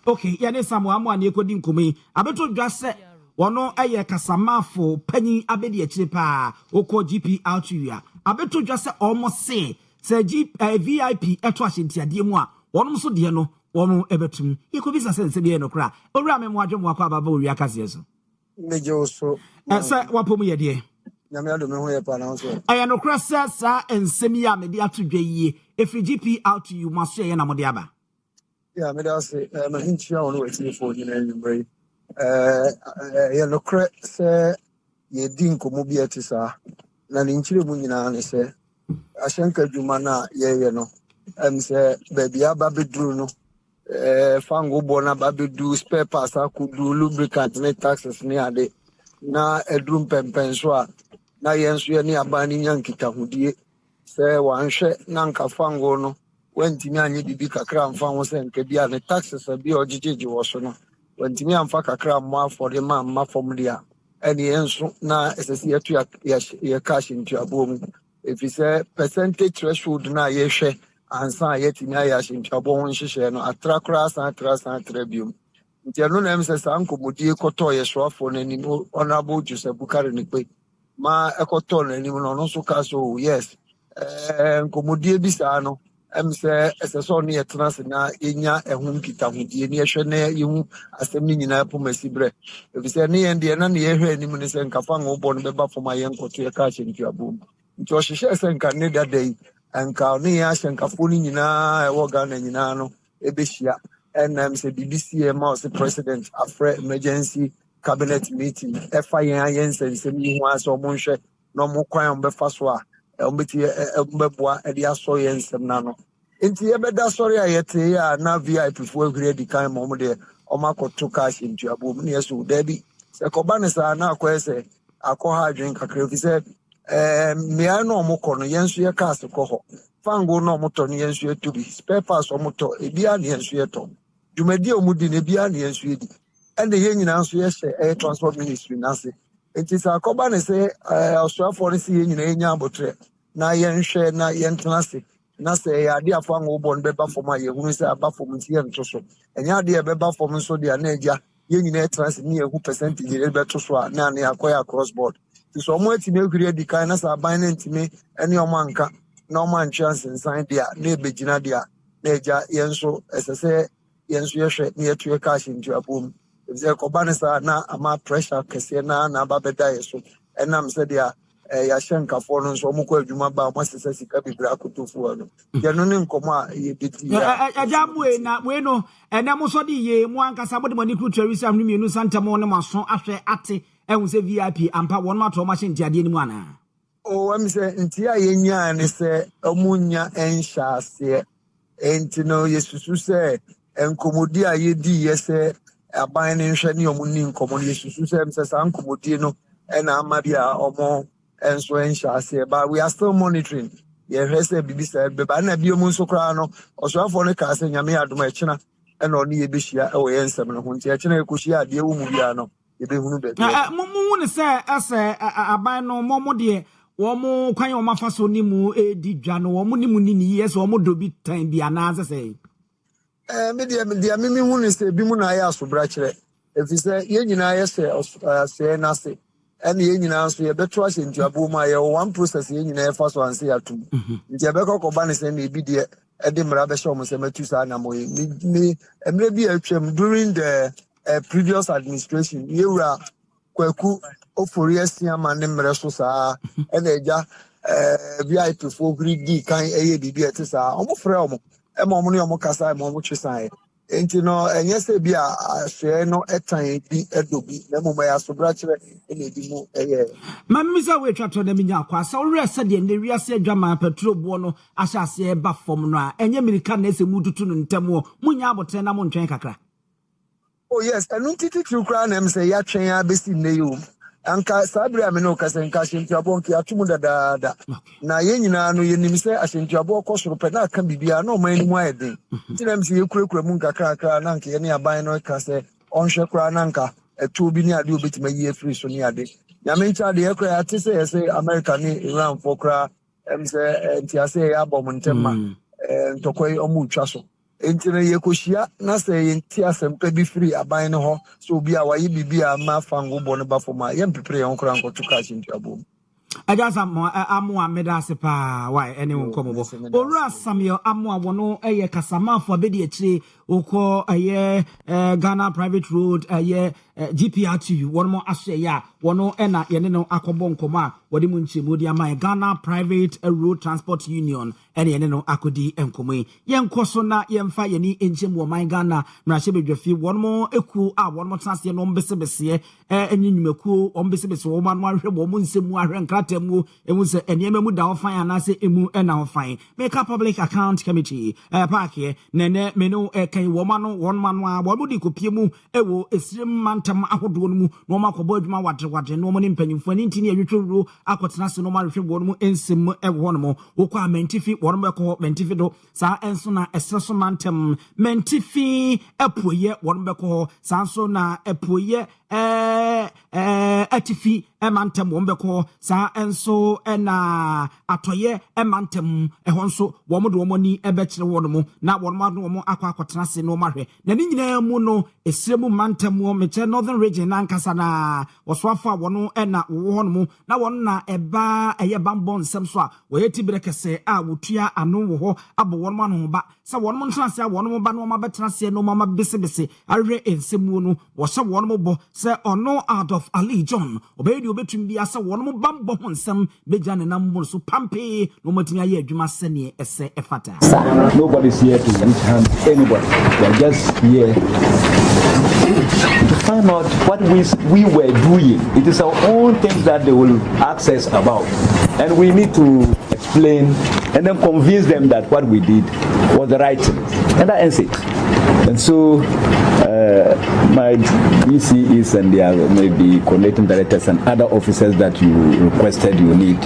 okay yene samu amu an ekodi nkomi abeto dwase wono eye kasamafo panyi abedi achire pa oko GP out ya abeto dwase omose se VIP eto ahyentiade mu a wono so de no wono ebetum yekobisa sense de no kra owura me mo adwemo akwa baba Owia Kaseɛ so mejo so sa wapomu ye de nyame ado me ho ye pa na so aya no kra sa ensemi a me de atodwa yie efi GP out you maso ye na mo de aba ya me da se ma hinchia wono wati fo nyina nyumbre ya no kra se ye din ko mo bi atisa na ni nchire mu nyina ne se ahyanka dwuma na ye no se baby aba beduru no fango bona babedu spare parts akudu lubricant ne taxes ne ade na edrum pempenso a na yenso ye ne abani nyankita hudie se wanhwe na nka fango no wantimi anye bibi kakra mfa ho se nka bia ne taxes bi ojejeje wo so no wantimi amfa kakra mo afode ma fom dia ene yenso na esesi yetu ya cash into abom if you say percentage threshold na ye hwe ansa yetimi aya shinchabo ho nhyehyɛ no atrakra san trabium Ntiano na emse sa nkomodie koto yeswafo na nim honorable Joseph Bukari Nikpe ma ekoto na nim no so ka so yes nkomodie bi sa no emse eseso ne yetena se na enya ehum kitahodie ne yehwe na yehu asem ni nyina pomasi bre ebise ne yende na ne yehwe anim ne se nkafa ngo bo no beba foma yenkoto ye ka chentuabom nti o hwehwe se nka ne dadai anka ne ya hyenkafo ni nyina ewo ga na nyina no ebehia and say BBC was the president after emergency cabinet meeting. FIA Jens and Semi was or Monshe, no more crime befaswa, Elbeboa, and the Asoyans and Nano. Into Ebeda, sorry, I yet now VIP for the kind moment there, or Marco took cash into a boom near so Debbie. The Cobanas are now quasi a coha drink a crave. He said, me I know more corner, Jens, your cast of coho. Fango no motor, Jens, to be spare parts or motor, a beer, Jens, Jumedi omudi ne bia ne ensuedi and the yen nyina so ye air transport ministry nase it is akoba ne say Australia ne say yen nyina enya abotre na yen hwe na yen tenase na say ya de afa ngo bo ne beba fom aye hunu say aba fom nti yen to so enya de beba fom so de na eja yen nyina tenase ne ehu percentage e be to so na ne akoya cross board ti so mo ati me hwiri di kan na sa ban na ntime ene o manka na o man chance nsan de na ebegina de na eja yen so esese Yes, near to your cash into a boom. If there Cobanesa na ama pressure Kaseɛ na babeda so and I'm said ya Yashenka for no so muko adwuma ba mo sese sika bibra akotofu no. Ya no ne nkoma ye beti ya. Ajamwe na we no na mo so de ye mo ankasa mo de mani kru Teresa amnu mienu santa mo ne maso ahwe ate ehun se VIP ampa won ma to ma hye ntiade ni mu ana. Oh, am say ntia ye nya ne se omunya enhyase enti no yesusu se enkomodi a yedi yese aban ne hwe ne omuni nkomo yesusu se msesa nkomodi no na amabia omo enso enhyase but we are still monitoring ye hwese bibisa beba na bi omu nso kra no osoafo ne ka se nyame adom akina na oni ye behia e wo yensem no ho nti akina ekohia ade wo mu bia no ye behunu be mu ne se ase aban no mo de wo kwan wo mafaso ni mu edi dwa no wo ni mu ni yes wo dobi tan bia na ase media mimi hu ne se bi mu na ya asobra kire efise ye nyina ye se se na se ene ye nyina so ye beto ase ntuabo ma ye one process ye nyina ye fa so anse atum nti ye beko ko ba ne se na ebi de ede mra be show mo se matu sa na mo mi emre bi atwam during the previous administration ye wura kwaku ofori asia ma ne mre so sa ene eja VIP for greedy kan eye bibi etisa omo frɛ omo emo ne omo kasa emo mo twisan enti no enye se bi a hwe no etan bi edobi na mo ya sobra kire ene bi mu eye mamisa we twato na minya kwa sa wo rese de ne wiase adwama petrol bo no ahyase ba fom no a enye mirika na ese mututu no ntamo munya abotre na mo ntwen kakra. Oh yes, enu titi kra na em se ya twen abesi ne yo anka sabri ameno kasenka shintiabo nki atumu da na ye nyina no ye nimse ashintiabo kosoro pe na aka bibia na o man mu ayeden tinam se ye kurekura mu nkakra na nka ye ne aban no ka se onhwe kra na nka etu bi ni ade obetima ye free so ni ade nyame ncha de ye kra ate se ye se America ni Iran for kra em se ntiase ya bom ntemma ntokoi omu twa so entire ye kohia na se ye ntiasem bi free aban no ho so obi a waye bibia ma fango bo no bafoma ye mpepere ye nkora nkotuka chintuabo Ajasa amu ameda sepa why anyone come bo Owia Samuel amu awono eye kasama for be de akire okọ eye Ghana private road eye GPR2 one more ahye ya wono na ye ne no akobo nkoma wode mu nchemu di ama Ghana private road transport union ene ye ne no akodi enkomo ye nkoso na ye mfa ye ni enchemu man Ghana mrahye bedwafi one more eku a one more transe no mbesebese enyinwumaku ombesebese wo man ahwe bo mu nsemu ahwe nkratamu emu se enema mu da ofan anase emu na ofan make a public account committee park here nene menu kan wo man one man wa bo di kopie mu ewo esirem mantam ahodo no mu no makobo adwuma wadre no mo ne mpanyimfo ani ntini awetworo akotena se no ma hwehwe bo no mu ensem ewo no mo wokọ amentifi wo no beko mentifi do sa enso na esreso mantam mentifi epoye wo no beko sa so na epoye atifi emantem wombeko sa enso na atoye emantem ehonso womo de womoni ebekire wono na womo akwa se no mahwe na ni nyina mu no esremu mantem wo meche northern region na nkasa na wosoafa wono na wono mu na wono na eba eye bambon nsem so a woyeti brekese a wotua ano wo ho abo wono ano ba sa wono ntrase a wono ba no ma betrase no ma bese awe ensemu no wo hye wono bo se ono out of Ali John obedi obetum bia se wono bambo ho nsem beja ne nambo so pampe no matimi aye adwuma sene ese efata. Nobody's here to reach hand anybody. They're just here to find out what we were doing. It is our own things that they will ask us about, and we need to explain and then convince them that what we did was the right thing, and that ends it. And so my DCEs and their maybe coordinating directors and other officers that you requested you need,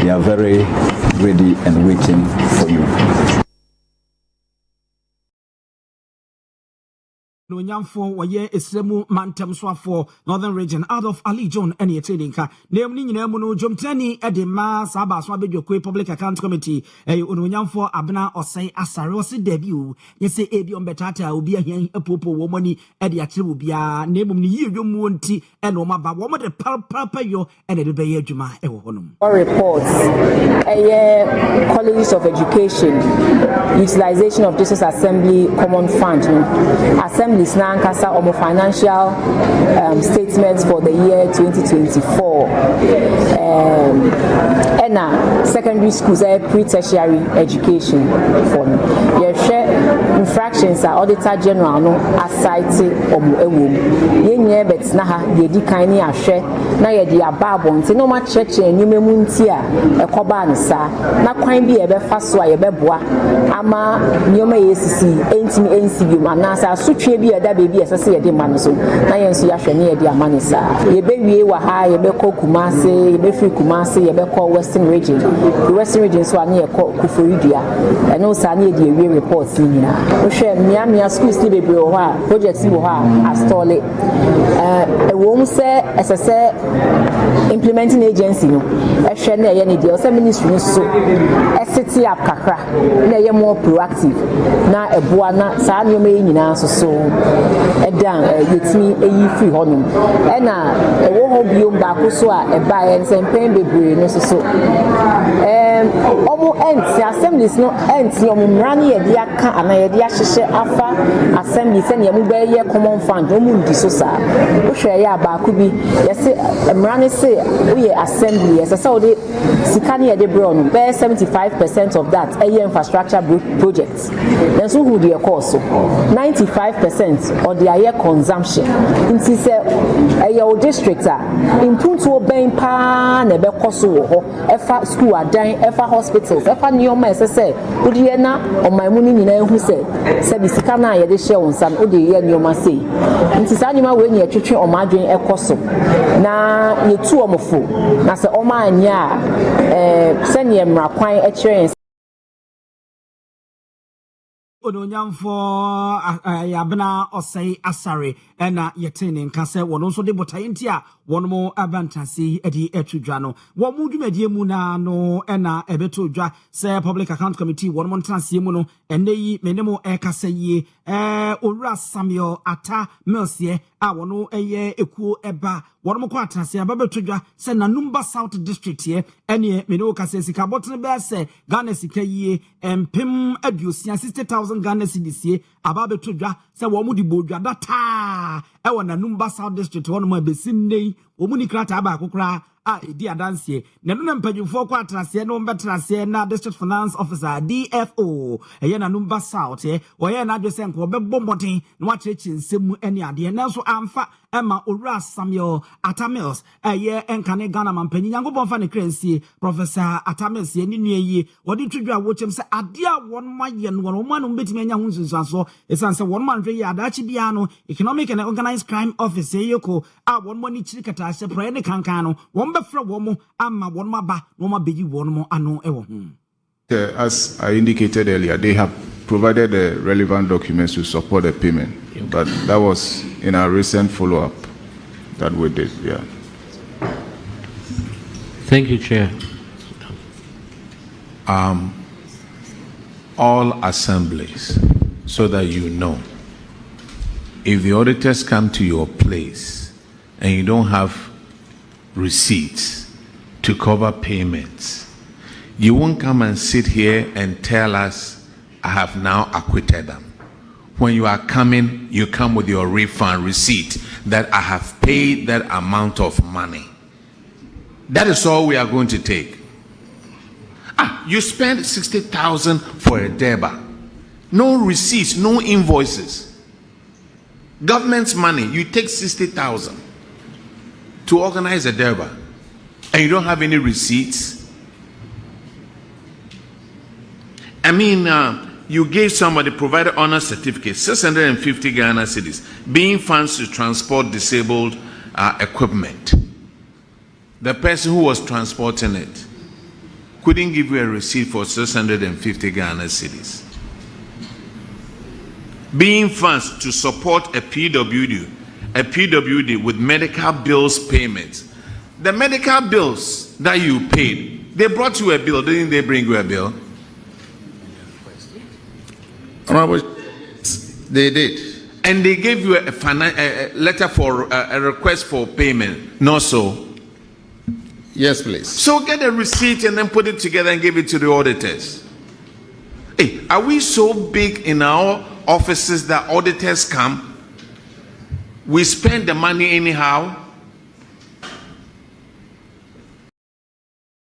they are very ready and waiting for you. No nyamfo waye esremu mantem soafo northern region out of Ali John ene etedinka na ni nyina mu no jomtani edema saba so abedwekwe public account committee no nyamfo abena osai asare osi debut yese ebi ombetata obi ahian apopo wo mani ede akire obia na emum ni yidwomu nti ene o maba wo mo de papa yo ene de beye adwuma ewo honum reports College of Education utilization of Justice Assembly Common Fund Assembly Nankasa Omo financial statements for the year 2024. And secondary schools pre-tertiary education fund. Your share infractions are Auditor General no aside Omo Ewum. Yenye bet naha yedi kaini a share na yedi ababon. Se no ma church enyume muntia ekoba nsa na kwan bi ebe faso a yebe boa ama nyoma yesisi entimi ensibi manasa asutwe bi eda baby esese yede man so na yenso ya hwene yede amane sa yebe wie wa ha yebe kɔ Kumase yebe free Kumase yebe kɔ Western region the Western region so ane yekɔ Kuforidua eno sa ane yede wie reports ni nyina wo hwɛ mia schools ni bebre wo ha projects ni wo ha astole wo mu se esese implementing agency no ehwɛ na ye ne de o se ministry no so eseti up kakra na ye more proactive na eboa na sa ane me nyina so edan yetimi eyi free honum ena ewo ho biom ba ko so a eba en sempen bebre no so omo enti assemblies no enti omo mrani ye dia ka ana ye dia hyehye afa assembly se ne mu ba ye common fund omo ndi so sa wo hwe ya ba ko bi ye se mrani se wo ye assembly ye se so de sika ne ye de bro no be 75% of that eye infrastructure projects then so who the course so 95% or their consumption inti se your district impuntu ben pa na be koso wo ho efa school adan efa hospitals efa nioma esese odi na omanmu ni nyina ehu se bisika na ye de hye wonsan odi ye nioma sei inti sa nioma we ni etwetwe omadwen ekoso na yetu omofo na se oma anya se ne mrakwan ekire Ononyamfo yabena osai asare ena yetene nkase wono nso de botaye ntia wono mo abantase edi etudwa no wo mu dwumadie mu na no ena ebeto dwa se public account committee wono mo ntanse mu no ene yi menemo ekase yi owura Samuel ata melsie a wono eye ekuo eba wono mo ko atase ababeto dwa se na Numba South district ye ene menemo kase sika botne be se Ghana sika yi empem aduosia 60,000 Ghana cedis ababeto dwa se wo mu di bodwa data e wona Numba South district wono mo besinne wo mu ni krata aba akokra a edi adanse na no mpanyufo kwa atrase no mbetrase na district finance officer DFO eye na Numba South wo ye na adwese nko obebbo mboten na wachechi nsemu ene ade na so amfa ema owura Samuel Atamils eye enkane Ghana mampanyi nyankopon fa ne kransie Professor Atamils ye ni nuayi wodi twedwa wochem se ade a won maye no won ma no betimi anya ho nsunsuaso esanse won ma nhwe ye adachi bia no economic and organized crime office yeko a won mo ni chirikata se prayer ne kankan no won befra won mo ama won maba no ma beyi won mo ano ewo As I indicated earlier, they have provided the relevant documents to support the payment, but that was in our recent follow-up. that we did. Yeah. Thank you, Chair. All assemblies, so that you know, if the auditors come to your place and you don't have receipts to cover payments, you won't come and sit here and tell us, I have now acquitted them. When you are coming, you come with your refund receipt that I have paid that amount of money. That is all we are going to take. You spend 60,000 for a DEBA. No receipts, no invoices. Government's money, you take 60,000 to organize a DEBA, and you don't have any receipts. I mean, you gave somebody, provided honor certificate, 650 Ghana cedis, being funds to transport disabled equipment. The person who was transporting it couldn't give you a receipt for 650 Ghana cedis. Being funds to support a PWD with medical bills payments. The medical bills that you paid, they brought you a bill, didn't they bring you a bill? They did. And they gave you a letter for a request for payment, not so? Yes, please. So get a receipt and then put it together and give it to the auditors. Hey, are we so big in our offices that auditors come? We spend the money anyhow?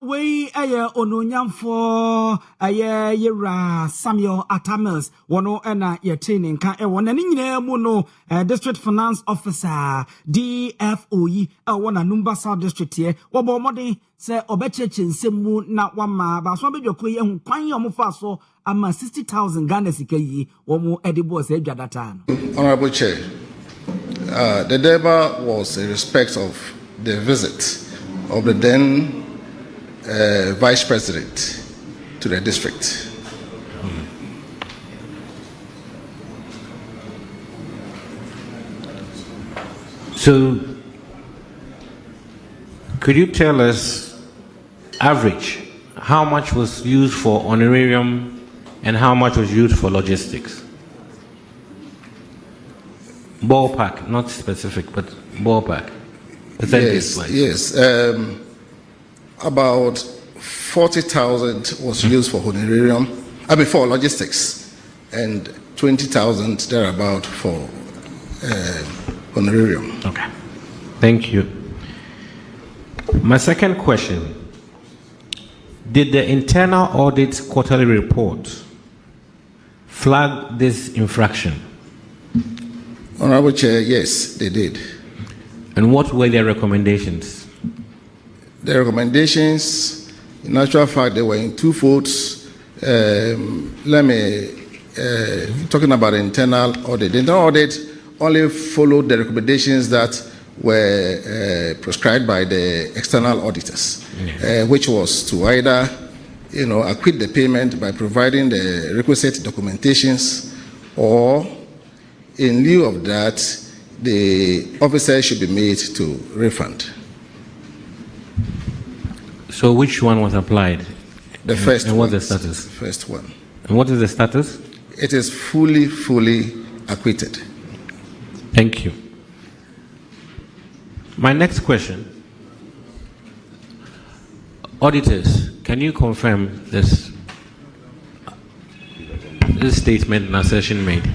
We ononyam for yera Samuel Atamels wono ena yetini ka wona ni nyina mu no district finance officer DFOE wona Numba South district here wo bo modern say obecheche nsemu na wama ba so bedwako ye hu kwan ye omofa so ama 60,000 Ghana sika yi wo mu edibo say dwadata no. Honorable Chair, the DEBA was in respect of the visit of the then Vice President to the district. So, could you tell us, average, how much was used for honorarium and how much was used for logistics? Ballpark, not specific, but ballpark. Yes. About 40,000 was used for honorarium, for logistics, and 20,000 thereabout for honorarium. Okay, thank you. My second question: did the internal audit quarterly report flag this infraction? Honorable Chair, yes, they did. And what were their recommendations? The recommendations, in actual fact, they were in two folds. Talking about the internal audit. The internal audit only followed the recommendations that were prescribed by the external auditors, which was to either, acquit the payment by providing the requisite documentations, or in lieu of that, the officer should be made to refund. So which one was applied? The first one. And what's the status? The first one. And what is the status? It is fully acquitted. Thank you. My next question. Auditors, can you confirm this statement and assertion made?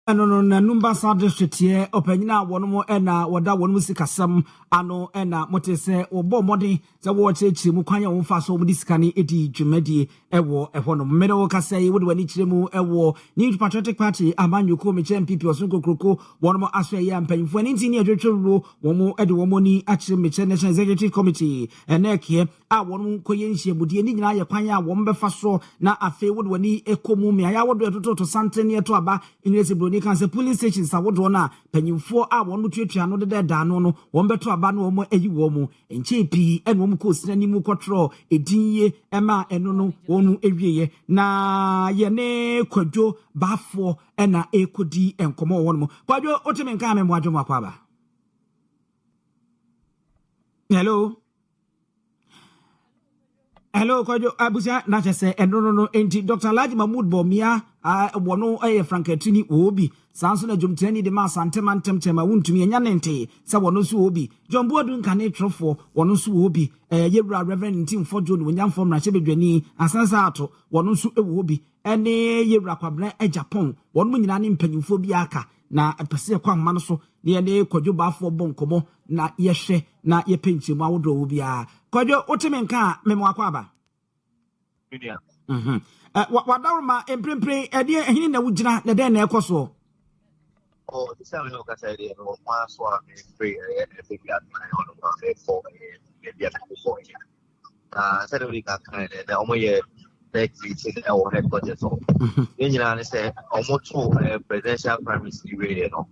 No, Numba South district here, Opena, one more, and wada one musikasam, ano, and motese, or bomodi, the water, Mukanya, Faso, Discani, eti, Jumedi, Ewo, a one of Owia Kaseɛ, would when each remo, Ewo, New Patriotic Party, Aman, you call me champion, Sunko Kroko, one more Australia, and paying for an engineer, rule, one more Edwomoni, actually, National Executive Committee, and neck here, I won't coyentia, would the Indian Ayapanya, one befaso, na a fair would when he echo mummy, I would do to Santania to Aba, in Resibuni. me can say polling stations are what one penyimfo a won mutuatua no de da no no won beto aba no won ayi wo mu enche pi en won ko sina ni mu kotro edinye ema eno no wonu ewieye na ye ne kwadwo bafo ena ekodi enkomo won mu kwadwo otime nka me mo adwo akwaba. Hello, Kojo Abuja, not just say, and no, enti Dr. Laji Mahmoud Bomia, wono Franketini Obi, Sanson Jumteni de Mas Anteman Temtema, wound to me and Yanente, Sawonosu Obi, John Bordun Cane Trofo, Wonosu Obi, Yebra Reverend Tim Fortune, when young from Rachebi Jenny, and Sansato, Wonosu Obi, and Yebra Quabne, a Japan, one winning in Penuphobiaka. Na apese kwa manoso ne ne kwadwo bafo bonkomo na yehwe na yepenchi mu awodo bia kwadwo otemenka memo akwaba media wadawma emprempre ede ehini na wugina na den na ekoso oh the same no kasa ide no kwa so a free efebi atman on the for media for said we ka kan na omoye next week our headquarters so you say almost two presidential primaries really no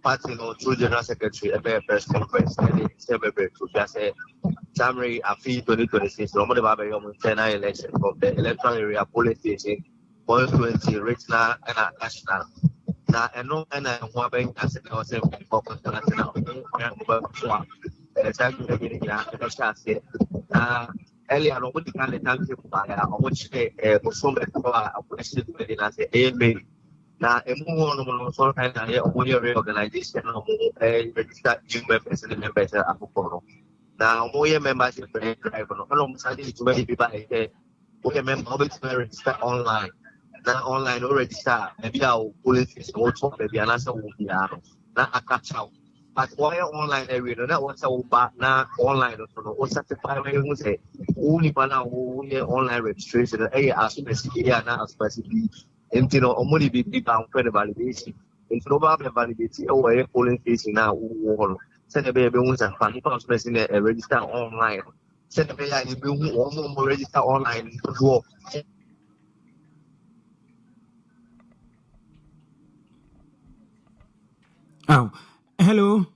party no through general secretary a press conference and to just say January 2026 no more about your general election from the electoral area polling station 120 regional and national na eno na ho ben as the was for national earlier on, what the kind of time people buy, or what some people are question to the now, a more on some kind of reorganization of registered new members and members of Apollo. Now, more membership driver, almost to many people we member of it register online. Now, online already start, maybe our police also, maybe an answer will be now I catch out. But why online area? That was our back now online. Or certify when say only online registration. As specific now specifically. And you know, only be bound for the validation. And so about the validity over polling station now. Send a baby who's a funny person register online. Send a baby who register online. Oh. Hello.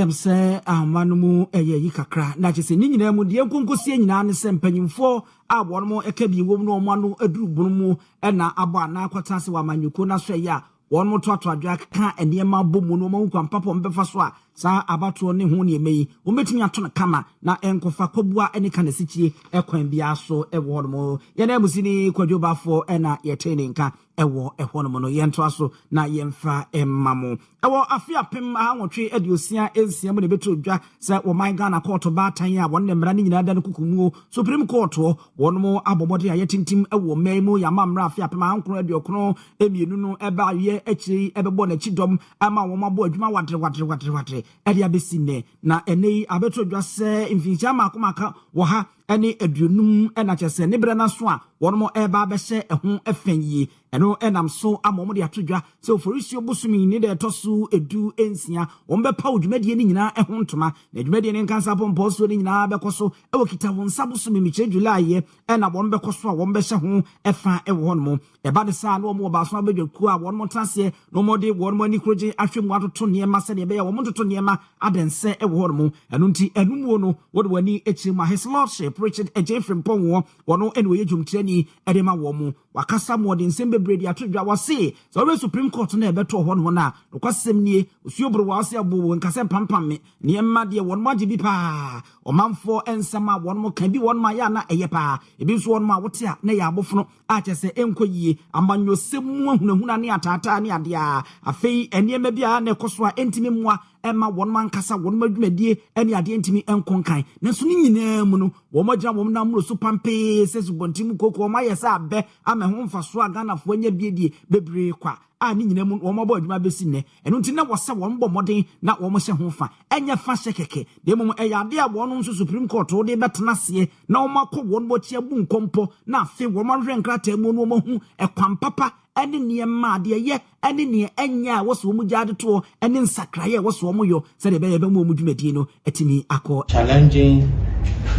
Say manumu yi kakra na chese ni nyina mu de nkonkosie nyina ne se mpanyimfo a wonmo ekabi wom no omano aduru bunu mu na aba na akwata se wa manyuko na so ya wonmo toato adwa ka enema bomu no mawu kwampapo mbefa so a sa abato ne ho ne meyi wo metumi ato na kama na enkofa kwabua ene kana sichie ekwan bia so e wonmo ye na musini kwadwobafo na yetene nka ewo ehwono no yento aso na yemfa emmamo ewo afia pem anwotwe adiosia ensia mo ne beto dwa se wo man Ghana court ba tan a wonne mra ne nyina da no kukumu Supreme Court wonmo abobode ayetintim ewo memu ya mamra afia pem ankro adiokro emienu no eba ye akiri ebebo na chidom ama wo mabo adwuma wadre edi abesine na enei abeto dwa se mfincha makomaka wo ha ene aduonum na chese ne bre na so a wonmo eba behye eho afanyie eno enam so amom de atodwa se oforisio bosumi ni de tosu edu ensia wonbe pa odwumade ni nyina eho ntoma na odwumade ni nkansa pompo so ni nyina bekoso ewo kita won sabosumi miche July na wonbe koso a wonbe hye ho efa ewo honmo eba de sa no mo ba so abedwaku a wonmo trase no mo de wonmo ni kroje ahwemu atoto niema se de be ya wonmo toto niema adense ewo honmo eno nti enumuo no wode wani echima his lordship Richard Ejefrem Ponwo wono eno ye jumtirani edema wo mu wakasa mo de nsembe bredi atodwa wase so we Supreme Court na ebeto ho no na nokwasem nie osuobro wase abo nkase pampam me niema de won mo agibi pa omanfo ensama won mo kan bi won ma ya na eye pa ebi so won ma wote a na ya abofono a chese enkoyie amanyo semu ahunahuna ne atata ne ade a afei eniema bia na ekoso a entimi moa ema won man kasa won madwumadie ene ade entimi enkonkan nanso ni nyina mu no wo magina wo na mro so pampe se subontim koko ma yesa abe amehon mfaso a Ghana fo anya biedie bebre kwa a ni nyina mu wo mabo adwuma besi ne eno nti na wose won bo moden na wo mo hye ho fa enya fa hye keke de mum eyade a won nso Supreme Court wo de betena se na wo makọ won bo chia bu nkompo na afi wo ma hwe nkrata mu no mo hu ekwan papa ene niema de ye ene ne enya wo so mu jade to ene nsakraye wo so mo yo se de be ye be mu dwumadi no etimi akọ challenging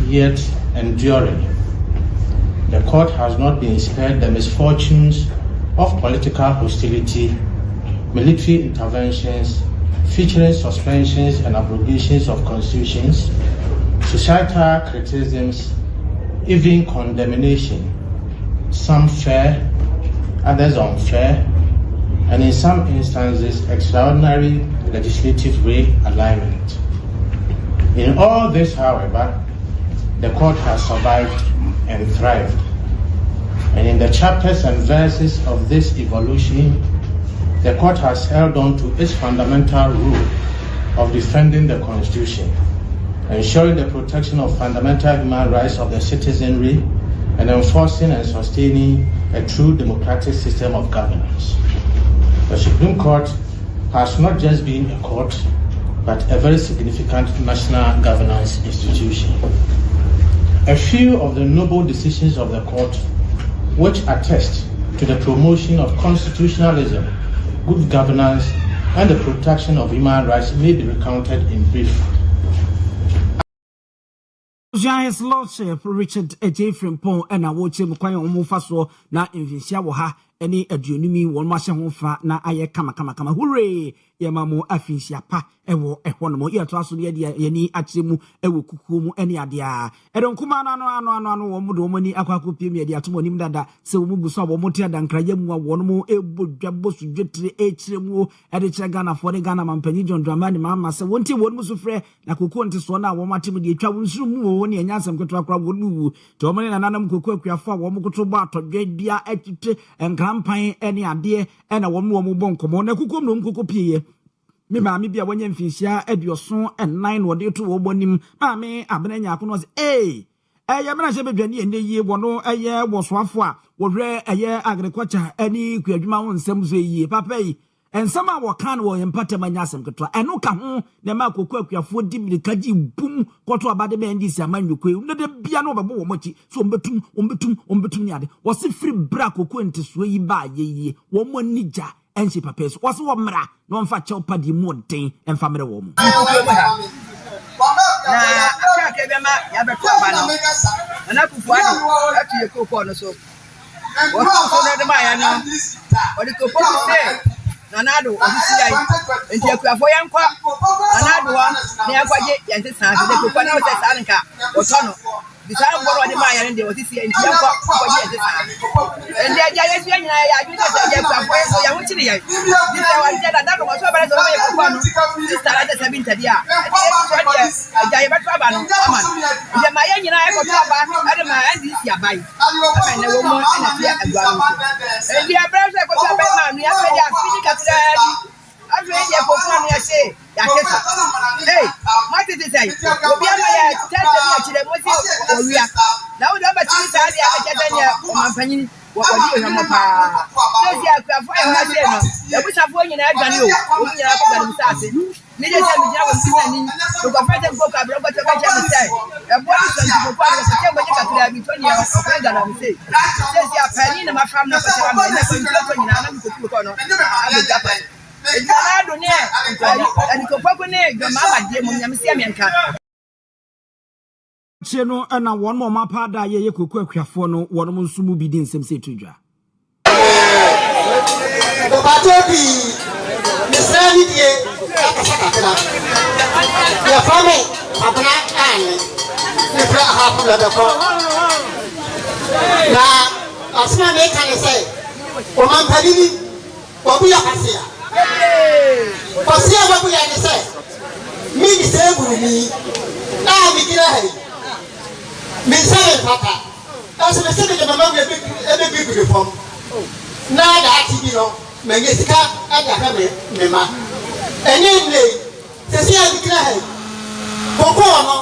yet enduring the court has not been spared the misfortunes of political hostility, military interventions, featuring suspensions and abrogations of constitutions, societal criticisms, even condemnation, some fair, others unfair, and in some instances, extraordinary legislative realignment. In all this, however, the court has survived and thrived. And in the chapters and verses of this evolution, the court has held on to its fundamental rule of defending the Constitution, ensuring the protection of fundamental human rights of the citizenry, and enforcing and sustaining a true democratic system of governance. The Supreme Court has not just been a court, but a very significant national governance institution. A few of the noble decisions of the court, which attest to the promotion of constitutionalism, good governance, and the protection of human rights, may be recounted in brief. His Lordship Richard J. Frimpong and I watch him quite almost faso na invincia woha any adunimi one masha fa na aye kama hooray yamamu afinsia pa ewo ehonomo ya to aso de yani akyemu ewo kukumu ene adea edon kuma no wo mudo mani akwako piem ya de atomo dada se wo mugu so wo mote adankra mu wo no ebodwabo sudwetire ekyiremu ede kyere Ghana for the Ghana mampanyi John Dramani mama se wonti wo mu so frɛ na kokko nte so na wo matem de atwa wonsuru mu wo ne anyasam keto akra wo mu to mo ne nanam kokko akuafo wo mo koto bo atodwa bia atwitwe enkrampan ene ade ena wo mu bonkomo na kokko no kokko pie me maami bia wanya mfinsia aduoso en9 wode to wo bonim maami abenanya akono se ya mena se bedwane ene yie wono eye wosoafo a wohwe eye agriculture ani kuadwuma ho nsem so yie papa yi ensama wo kan wo yempata manyasem ketwa eno ka ho na ma kokko akuafo di milikaji bum kwoto abade be ndi si amanyukwe no de bia no bebo wo mochi so ombetum ni ade wo se free bra kokko nteso yi ba yeye wo mo nija enchi papes was wo mra no mfa chew padi mu den emfa mre wo mu na aka be ma ya be to ba no na kufu ado atuye kokko no so wo so no de ma ya no o de kokko se na nado odisi ai enti akuafo yankwa na nado wa na yakwaje yante san de kokko na o se san nka o tono bisa gboro de ma ya nde odisi enti yankwa kwaje yante san enti aja yesu nyina ya adu de aja akuafo ya wo chiri ya bisa wa de da no so bare so ma kokko no sista la de 70 dia aja ye batwa ba no aman de ma ya nyina ya kokko ba ade ma andi si abai na wo mo na tia agwaro enti abrase kokko ba ma no ya fe ya fini katradi afi ya kokko no ya se ya kesa mati ti sai obi ama ya tete na chire moti owia na wo da ba ti sai dia ba tete ne o mampanyin wodi o hamo pa sesi akuafo ya ha se no ya busafo nyina adwane o nyina ko gani sase ni je se mi jira wo sani o ko fete ko ka bro ko te ka je mi sai e bo ni santi ko kwa ko te mo je ka tira bi to ni o ko ga na mi sai sesi apani na mafam na ko te ba me na ko nyina na mi ko tu ko no abi ga pa Ejado ne ani ko pako ne gama abade mo nyamse amenka cheno na won mo mapa da ye kokko akuafo no won mo nsumu bi di nsem se tudwa do batebi ne sani die akasakakela ya famo abana ani ne fra hapu la da ko na asma ne kan say o man padini Owia Kaseɛ Kaseɛ babu ya ne sɛ mi ni sɛ buru mi na mi gina hai mi sɛ papa aso me sɛ de mama we be bi fom na da ati bi no me nge sika ada ka me ma ene ne sɛ sɛ mi gina hai boko no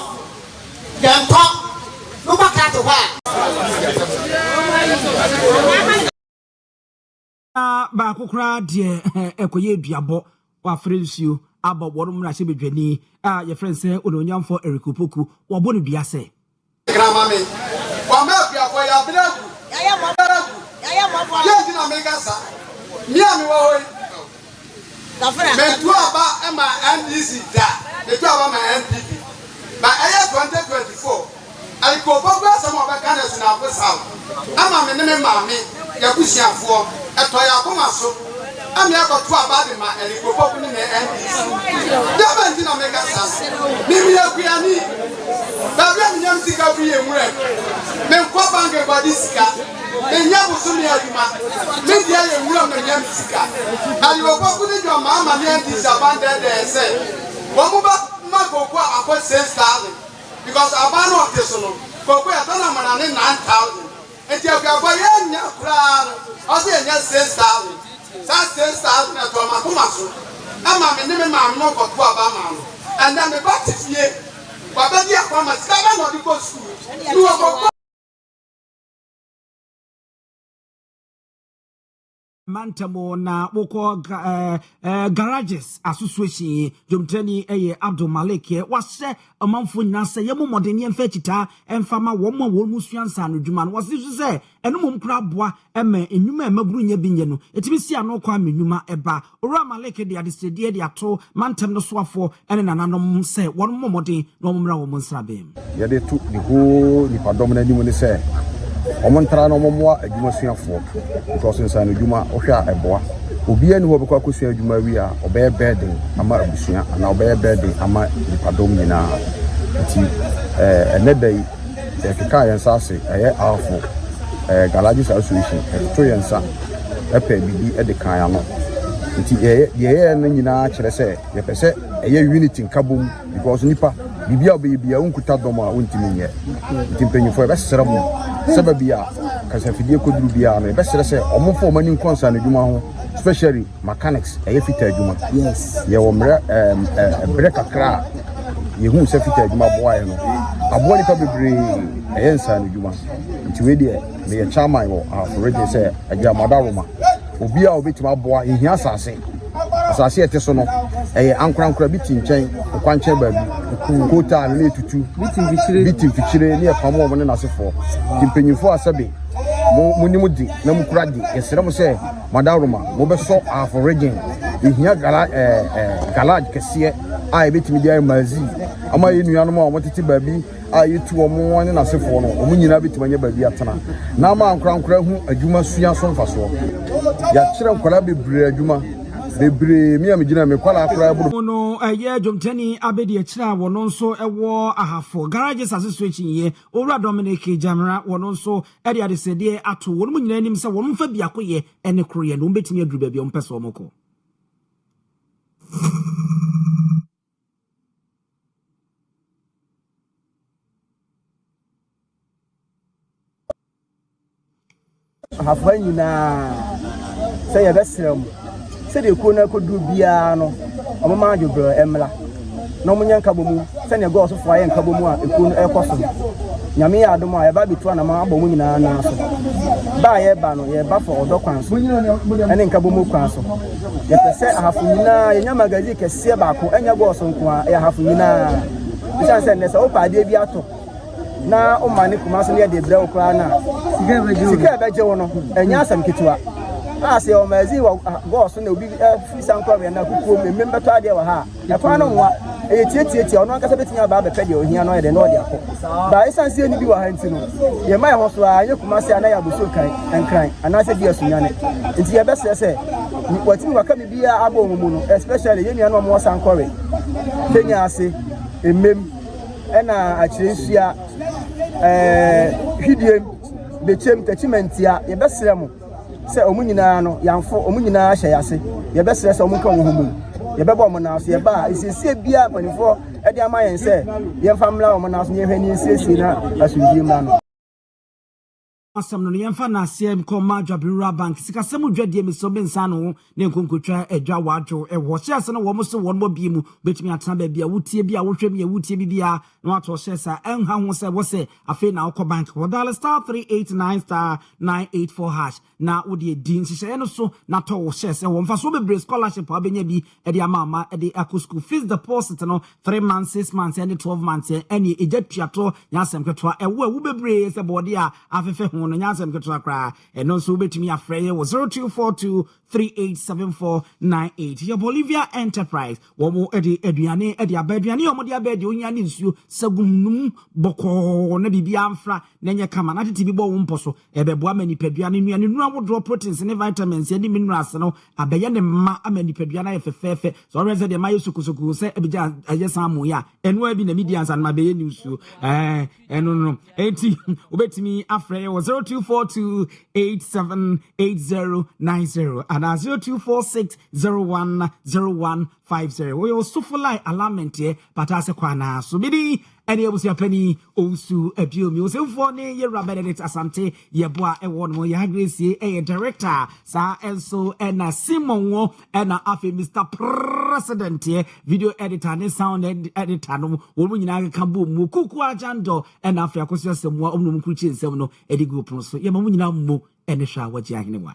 yanto no ba ka to ha ba kokra de ekoye duabo wa frensio aba worum na sebedwani ye frense ononyamfo erikopoku wo bo ne dua se grama me wa ma bia ko ya bragu ya mo ye dina me gasa mi ami wo hoy dafra me tu aba e ma NDC da me tu aba ma NPP ba eye 2024 I go back some of the candidates in our house. I'm a minimum mammy, Yabusia for a Toya Comaso. I'm here for 2 about him and he go open in the end. Never did I make us. Maybe a piani. Baby, young Sika be a wreck. Men Quabank about this car. Then Yabusumia, maybe I am young and young Sika. And you are putting your mamma and this abandoned there. Say, what Marco about 6,000 because Abano of this one, but we are done on 9,000. And you have a young crowd, I'll say 6,000. That's 6,000 at Tomacumasu. I'm a minimum no for 2 Abama. And then the back is here. But then you are from a 7 or the go school. You are Mantamo na woko garages association jomtani Abdul Malik wase amanfo nyase yemu modeni emfechita emfama womo womu suansa no dwuma no wase se eno mom kra boa eme enwuma emaburu nya binye no etimi sia no kwa menwuma eba ora Malik de adestedie de ato mantem no soafo ene nananom se won momodin no momra wo monsrabem ye de tu the whole ni padom na nimu ni se omontra no momwa adwuma suafo because inside adwuma ohwa eboa obi ani ho bekwa kosua adwuma wi a obeye burden ama abusua na obeye burden ama nipadom nyina nti enedai ekeka yensa se eye afo galages association to yensa epe bibi edekan ano nti ye na nyina kire se ye pese eye unity nkabom because nipa bibia obeyibia unkuta dom a untimi nye nti mpanyifo ebe serem sababia kasafidie koduru bia na ebe sere se omofo mani nkonsa na dwuma ho especially mechanics eye fita dwuma yes ye wo mre break akra ye hu se fita dwuma boa no aboa nipa bebre eye nsa na dwuma nti we de me ye chairman wo already se agya madaroma obi a obetima aboa ehia asase asase ete so no ankrankra biti nchen okwanche baabi kota na etutu biti mfichire ne pamo mo ne nasefo timpanyifo asabe mo ni mudi na mukura di yesere mo se madaroma mo beso afo region ehia garage kese a ebetimi dia mazi ama yenuanom a mo tete baabi a yetu omo ne nasefo no omo nyina betimanya baabi atena na ma ankrankra hu adwuma sua so mfaso ya kire nkwara bebre adwuma bebre mi amigina me kwala akra buru no jomtani abedi akira wono nso ewo ahafo garages association ye owura Dominic Jamra wono nso ede adesede ato wono nyina nim se wono fa biakoye ene kroye no betimi aduru baabi ompeso omoko ahafo nyina se ye besrem se de ko na ko du bia no omama adwobro emla na omunyanka bomu se ne go so fo aye nka bomu a eko no ekoso nyame ya adom a ye ba bitu na ma abomu nyina na so ba ye ba no ye ba for odokwan so ene nka bomu kwan so ye pese ahafo nyina ye nya magazi kese ba ko enya go so nko a ye ahafo nyina bisa se ne se o pa de bi ato na o mane kuma so ne de bre o kra na sika beje wo no enya asam kitwa ase o mazi wa go so na obi frisa nkwa we na kukuo membe to ade wa ha ya kwa no nwa tie ono aka betinya ba be pede ohia no ye de no de akọ ba isanse ani bi wa ha ntino ye mai ho so anye kuma se ana ya buso kan enkran ana se bi asunyane nti ye be se ni watimi waka mi bia aba omumu no especially ye nua no mo sankore kenya ase emem ena achirensia hidiem bechem tachimentia ye be serem se omunyina no yamfo omunyina hye yase ye be sere se omunka wo homu ye be bo mo na so ye ba isiesie bia panifo e de amayen se ye famla wo mo na so ye hwani isiesie na asundie ma no asam no yemfa na asem koma Dwabira Bank sikasem dwadie meso bensa no ne nkonkotwa adwa wadwo wo hyese no wo mo so won mo bi mu betimi atena ba bia wutie bia wohwɛ mi wutie bibia no ato hyesa enha ho se wo se afi na ukọ bank wo dial *389*984# na wo de din hyehye no so na to wo hyese wo mfa so bebre scholarship abenya bi e de ama e de akọ school fees deposit no 3 months 6 months and 12 months any ejatuato nya asem ketoa e wo bebre se body a afefe ho no nyasem keto akra eno so betimi afre ye 0242387498 your Bolivia Enterprise wo mo edi aduane edi abaduane o mo de abedi onya ne nsuo sagumnum boko na bibia amfra na nye kama na tete bi bo wo mposo ebeboa manipaduane nuane nu awodo proteins ne vitamins ne minerals no abeye ne ma amanipaduane ayefefefe so always de mayo sukusuku se ebija ayesamu ya enu abi na medians and mabeye nsuo no eti obetimi afre wo 0242878090 and 0246010150 we also fully alignment here but as a kwana so bidi any ebusia pani osu abiomi o se fo ne ye Benedict Asante ye boa e won mo ya Grace e director sa enso ena Simon wo ena afi Mr President here video editor ne sound editor no wo mu nyina ka bo mu kuku ajando ena afi akoso semwa omno mu kuchi nsem no edi group no so ye ma mu nyina mo ene hwa waji ahene wa